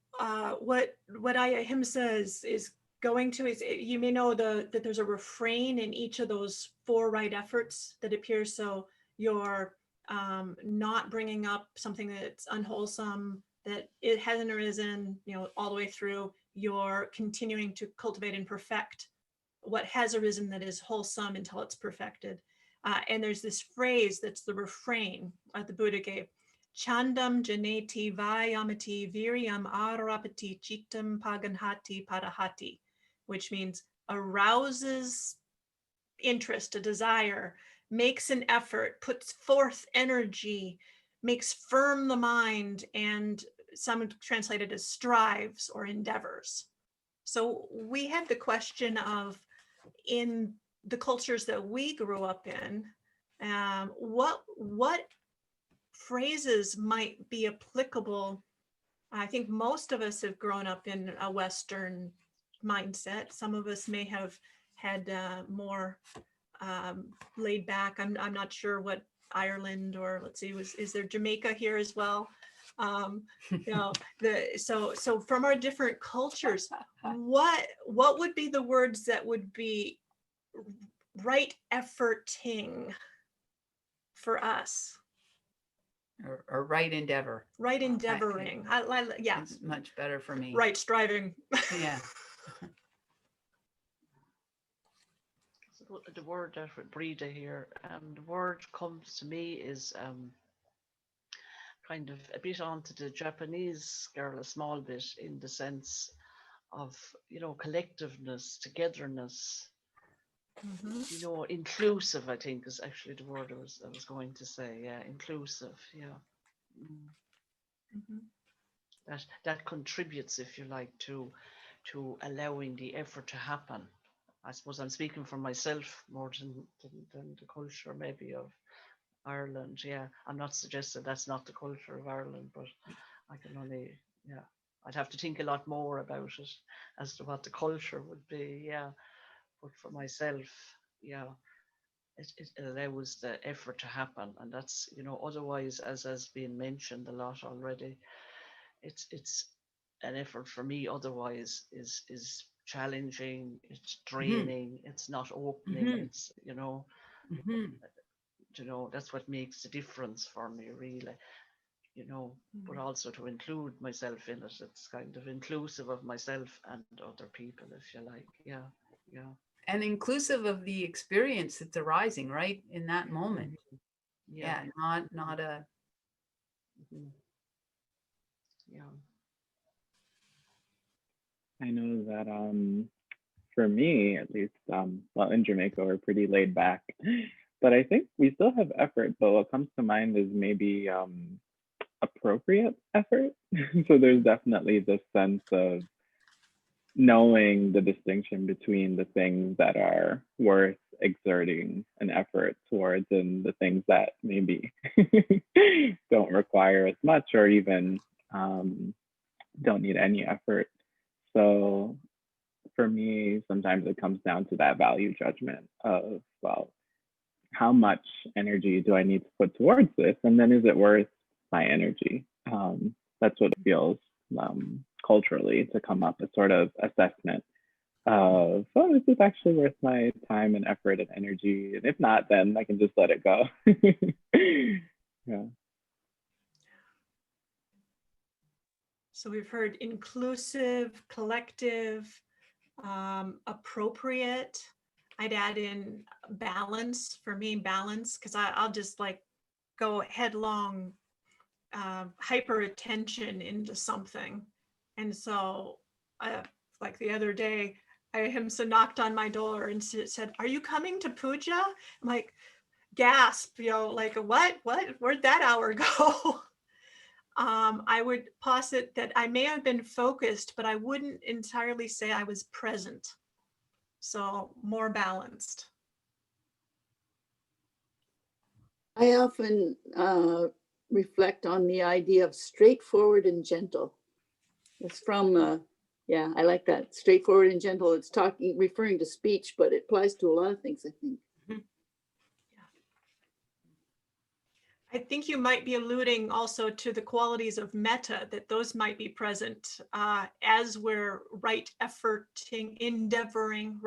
what Ahimsa is going to is, you may know that there's a refrain in each of those 4 right efforts that appears. So you're not bringing up something that's unwholesome, that it hasn't arisen, all the way through. You're continuing to cultivate and perfect what has arisen that is wholesome until it's perfected. And there's this phrase that's the refrain that the Buddha gave. Chandam janeti vayamati viryam arapati chittam paganhati padahati, which means arouses interest, a desire, makes an effort, puts forth energy, makes firm the mind, and some translated as strives or endeavors. So we had the question of, in the cultures that we grew up in, what phrases might be applicable. I think most of us have grown up in a Western mindset. Some of us may have had more laid back. I'm not sure what Ireland, or let's see, is there Jamaica here as well? So from our different cultures, what would be the words that would be right efforting for us? Or right endeavor. Right endeavoring. Yes. It's much better for me. Right striving. Yeah. So the word that Breda here, the word comes to me is kind of a bit onto the Japanese girl, a small bit, in the sense of, collectiveness, togetherness, inclusive, I think, is actually the word I was going to say. Yeah, inclusive. Yeah. That contributes, if you like, to allowing the effort to happen. I suppose I'm speaking for myself more than the culture maybe of Ireland. Yeah, I'm not suggesting that's not the culture of Ireland, but I can only, I'd have to think a lot more about it as to what the culture would be. Yeah, but for myself, it allows the effort to happen, and that's, otherwise, as has been mentioned a lot already, it's an effort for me otherwise is challenging, it's draining, it's not opening, it's that's what makes the difference for me, really, but also to include myself in it. It's kind of inclusive of myself and other people, if you like. Yeah And inclusive of the experience that's arising right in that moment. Not a I know that for me at least, well, in Jamaica we're pretty laid back, but I think we still have effort, but what comes to mind is maybe appropriate effort. So there's definitely this sense of knowing the distinction between the things that are worth exerting an effort towards and the things that maybe don't require as much, or even don't need any effort. So for me, sometimes it comes down to that value judgment of, well, how much energy do I need to put towards this? And then is it worth my energy? That's what it feels culturally to come up, a sort of assessment of, oh, is this actually worth my time and effort and energy? And if not, then I can just let it go. Yeah. So we've heard inclusive, collective, appropriate. I'd add in balance. For me, balance, because I'll just like go headlong, hyper attention into something. And so like the other day, Ahimsa knocked on my door and said, "Are you coming to puja?" I'm like, gasp, like what, where'd that hour go? I would posit that I may have been focused, but I wouldn't entirely say I was present. So more balanced. I often reflect on the idea of straightforward and gentle. It's from, yeah, I like that. Straightforward and gentle. It's referring to speech, but it applies to a lot of things, I think. I think you might be alluding also to the qualities of metta, that those might be present as we're right endeavoring.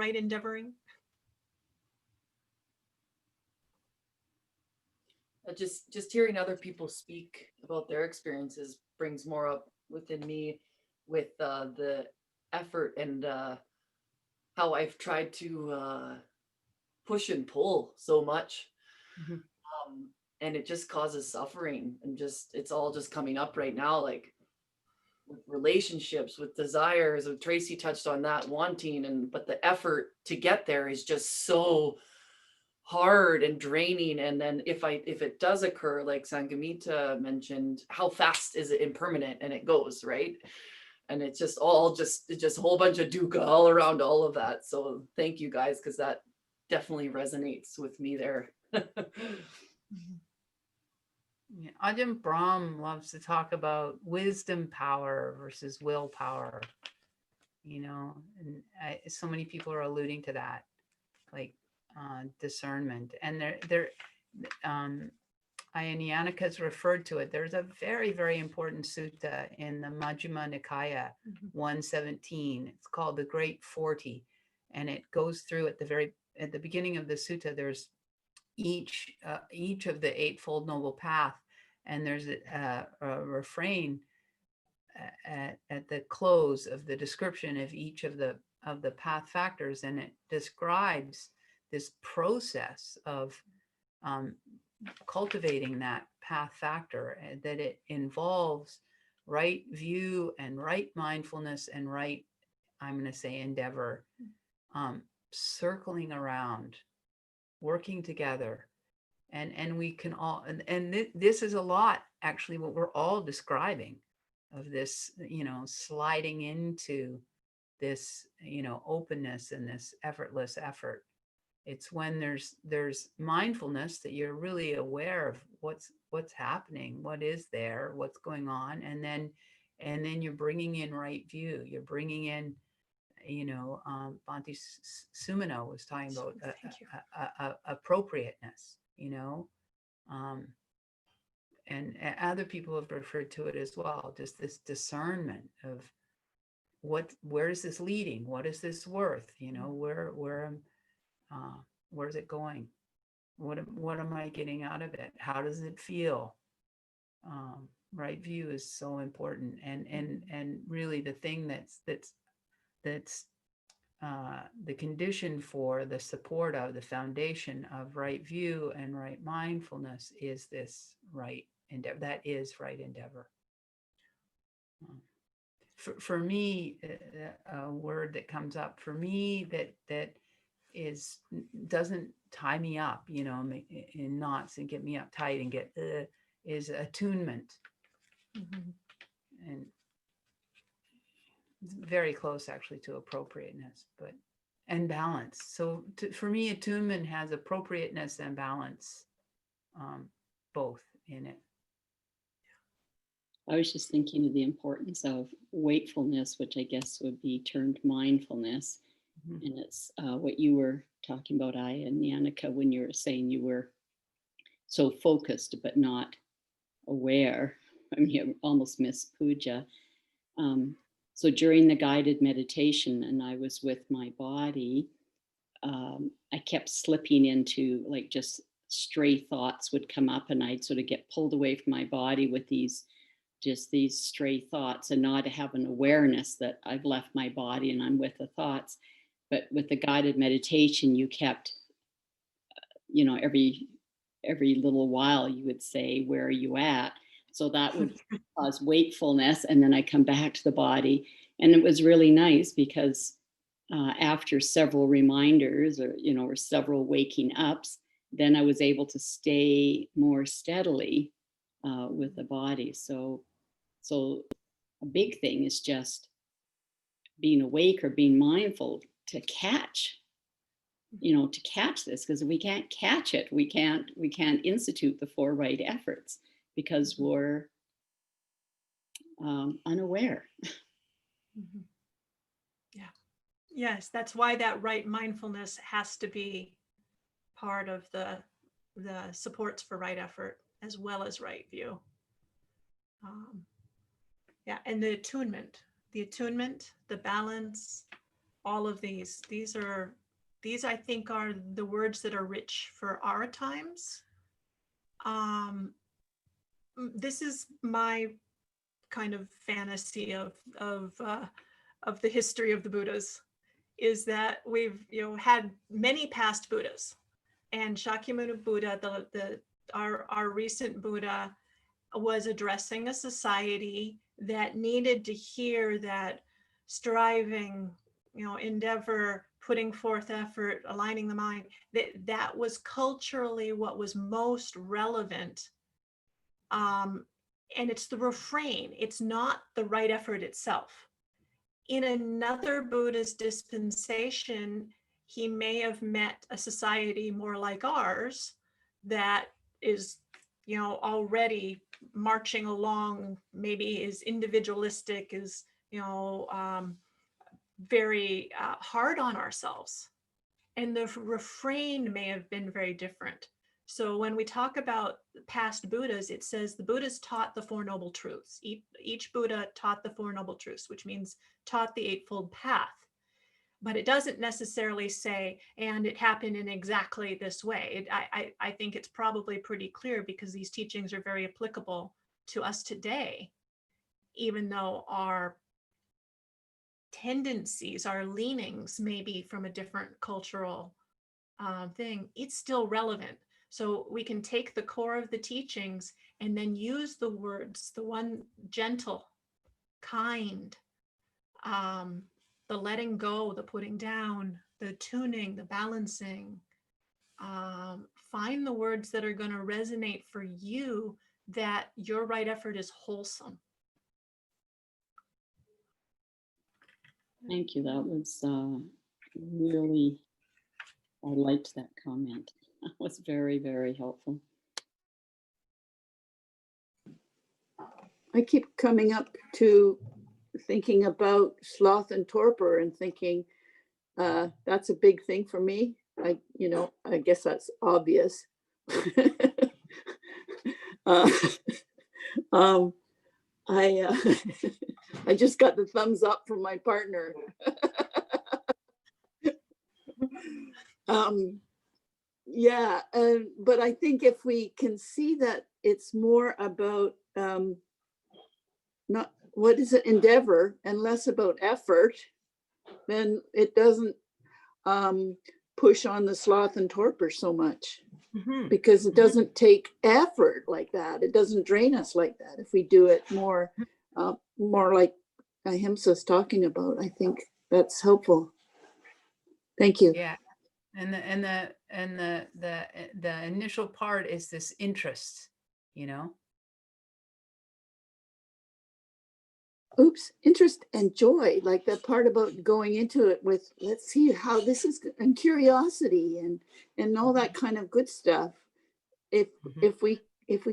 Just hearing other people speak about their experiences brings more up within me with the effort and how I've tried to push and pull so much. And it just causes suffering, and it's all just coming up right now, like with relationships, with desires. Tracy touched on that, wanting, but the effort to get there is just so hard and draining. And then if it does occur, like Sangamita mentioned, how fast is it impermanent and it goes, right? And it's just a whole bunch of dukkha all around all of that. So thank you guys, because that definitely resonates with me there. Yeah, Ajahn Brahm loves to talk about wisdom power versus willpower, and so many people are alluding to that, like discernment. And Ayya Niyyanika has referred to it. There's a very, very important sutta in the Majjhima Nikaya 117. It's called the Great 40. And it goes through at the beginning of the sutta, there's each of the Eightfold Noble Path, and there's a refrain at the close of the description of each of the path factors, and it describes this process of cultivating that path factor, and that it involves right view and right mindfulness and right, I'm going to say, endeavor, circling around, working together. And we can all, and this is a lot, actually, what we're all describing of this, sliding into this, openness and this effortless effort. It's when there's mindfulness that you're really aware of what's happening, what is there, what's going on, and then you're bringing in right view. You're bringing in, Bhante Sumino was talking about appropriateness, and other people have referred to it as well. Just this discernment of where is this leading? What is this worth? Where's it going? What am I getting out of it? How does it feel? Right view is so important, and really the thing that's the condition for the support of the foundation of right view and right mindfulness is this right endeavor. That is right endeavor. For me, a word that comes up for me that doesn't tie me up, in knots and get me uptight and get is attunement. And it's very close, actually, to appropriateness, and balance. So for me, attunement has appropriateness and balance, both in it. I was just thinking of the importance of wakefulness, which I guess would be termed mindfulness. And it's what you were talking about, Ayya and Niyyanika, when you were saying you were so focused but not aware. I mean, you almost missed puja. So during the guided meditation, and I was with my body, I kept slipping into, like, just stray thoughts would come up, and I'd sort of get pulled away from my body with these stray thoughts, and not to have an awareness that I've left my body and I'm with the thoughts. But with the guided meditation, you kept, every little while you would say, where are you at? So that would cause wakefulness, and then I come back to the body. And it was really nice because after several reminders or several waking ups, then I was able to stay more steadily with the body. So a big thing is just being awake or being mindful to catch, to catch this, because if we can't catch it, we can't institute the 4 right efforts because we're unaware. Mhm. Yeah. Yes, that's why that right mindfulness has to be part of the supports for right effort as well as right view. Yeah, and the attunement, the balance, all of these I think are the words that are rich for our times. This is my kind of fantasy of the history of the Buddhas, is that we've had many past Buddhas, and Shakyamuni Buddha, our recent Buddha, was addressing a society that needed to hear that striving, endeavor, putting forth effort, aligning the mind, that was culturally what was most relevant. And it's the refrain, it's not the right effort itself. In another Buddhist dispensation, he may have met a society more like ours that is, already marching along, maybe is individualistic, is, very hard on ourselves. And the refrain may have been very different. So when we talk about past Buddhas, it says the Buddhas taught the 4 Noble Truths. Each Buddha taught the 4 Noble Truths, which means taught the Eightfold Path. But it doesn't necessarily say, and it happened in exactly this way. I think it's probably pretty clear because these teachings are very applicable to us today, even though our tendencies, our leanings may be from a different cultural thing, it's still relevant. So we can take the core of the teachings and then use the words, the one gentle, kind, the letting go, the putting down, the tuning, the balancing. Find the words that are going to resonate for you, that your right effort is wholesome. Thank you. That was really, I liked that comment. That was very, very helpful. I keep coming up to thinking about sloth and torpor and thinking that's a big thing for me. I guess that's obvious. I just got the thumbs up from my partner. Yeah, but I think if we can see that it's more about not what is it, endeavor, and less about effort, then it doesn't push on the sloth and torpor so much. Because it doesn't take effort like that. It doesn't drain us like that. If we do it more like Ahimsa is talking about, I think that's helpful. Thank you. Yeah, and the initial part is this interest, Interest and joy, like that part about going into it with, let's see how this is, and curiosity and all that kind of good stuff. If we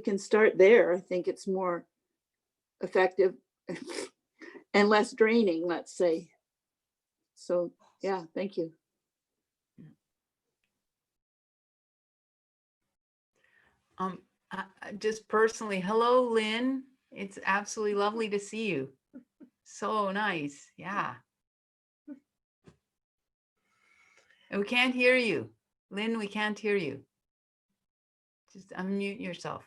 can start there, I think it's more effective and less draining, let's say. So yeah, thank you. Just personally, hello, Lynn. It's absolutely lovely to see you. So nice. Yeah. And we can't hear you. Lynn, we can't hear you. Just unmute yourself.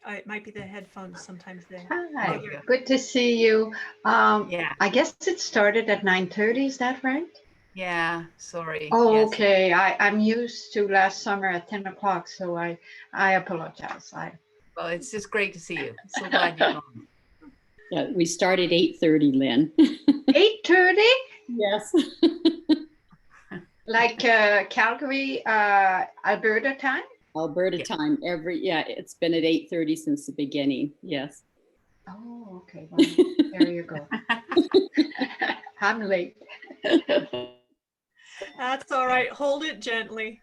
It might be the headphones sometimes. Hi, good to see you. Yeah. I guess it started at 9:30, is that right? Yeah, sorry. Oh, Yes. okay. I'm used to last summer at 10 o'clock, so I apologize. Well, it's just great to see you. So glad you're on. Yeah, we started 8:30, Lynn. 8:30? Yes. Like Calgary, Alberta time? Alberta Yeah. time it's been at 8:30 since the beginning. Yes. Oh, okay. Well, there you go. I'm late. That's all right. Hold it gently.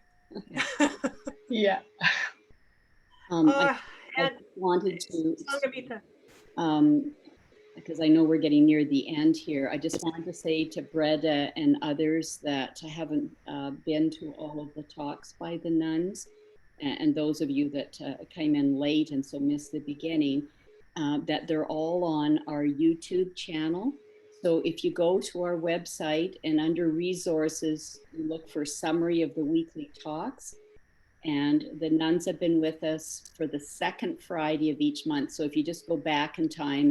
Yeah. I And wanted to, Sangamita. because I know we're getting near the end here, I just wanted to say to Breda and others that haven't been to all of the talks by the nuns, and those of you that came in late and so missed the beginning, that they're all on our YouTube channel. So if you go to our website and under resources, you look for summary of the weekly talks. And the nuns have been with us for the second Friday of each month. So if you just go back in time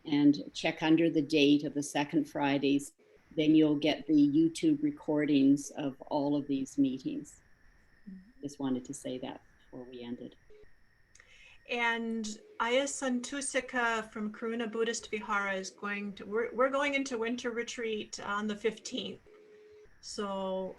and check under the date of the second Fridays, then you'll get the YouTube recordings of all of these meetings. Just wanted to say that before we ended. And Ayya Santusika from Karuna Buddhist Vihara is going to, we're going into winter retreat on the 15th. So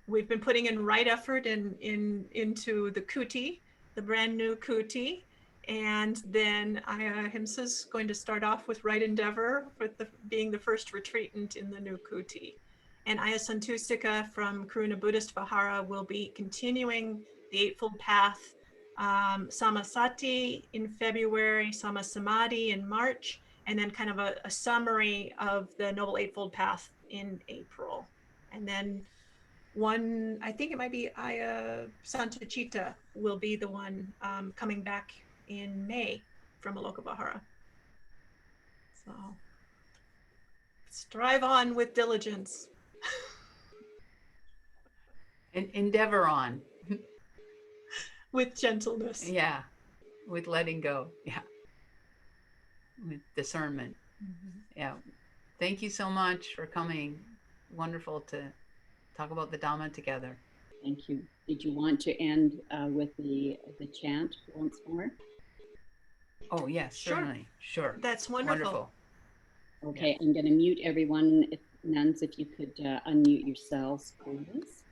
we've been putting in right effort into the kuti, the brand new kuti. And then Ahimsa is going to start off with right endeavor with being the first retreatant in the new kuti. And Ayya Santusika from Karuna Buddhist Vihara will be continuing the Eightfold Path, Samasati in February, Samasamadhi in March, and then kind of a summary of the Noble Eightfold Path in April. And then I think it might be Ayya Santachita will be the one coming back in May from Aloka Vihara. So strive on with diligence. And endeavor on. With gentleness. Yeah. With letting go. Yeah. With discernment. Yeah. Thank you so much for coming. Wonderful to talk about the Dhamma together. Thank you. Did you want to end with the chant once more? Oh, yes, certainly. Sure. That's wonderful. Okay, I'm going to mute everyone. Nuns, if you could unmute yourselves, please.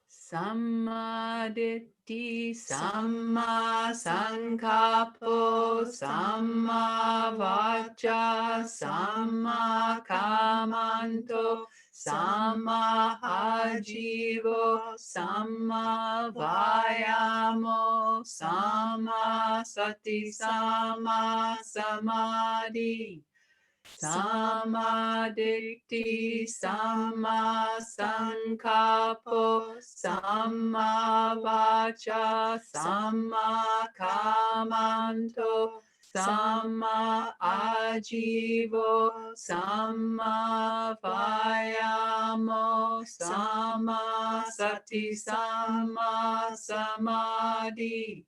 Samma ditti, samma sankappo, samma vacha, samma kamanto, samma ajivo, samma vayamo, samma sati, samma samadhi. Samma ditti, samma sankappo, samma vacha, samma kamanto, samma ajivo, samma vayamo, samma sati, samma samadhi.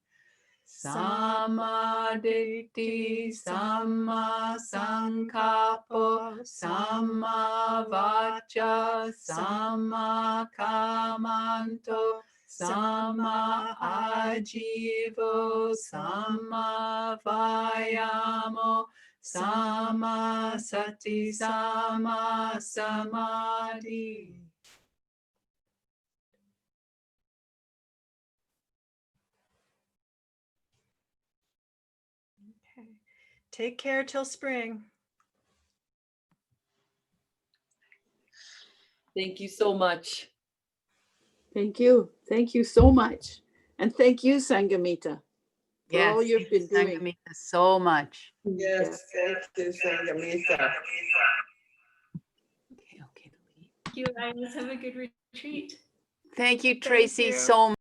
Samma ditti, samma sankappo, samma vacha, samma kamanto, samma ajivo, samma vayamo, samma sati, samma samadhi. Okay. Take care till spring. Thank you so much. Thank you. Thank you so much. And thank you, Sangamita, for all Yes, you've been doing. Sangamita, so much. Yes, thank you, Sangamita. Okay. Thank you guys. Have a good retreat. Thank you, Tracy, you. so much.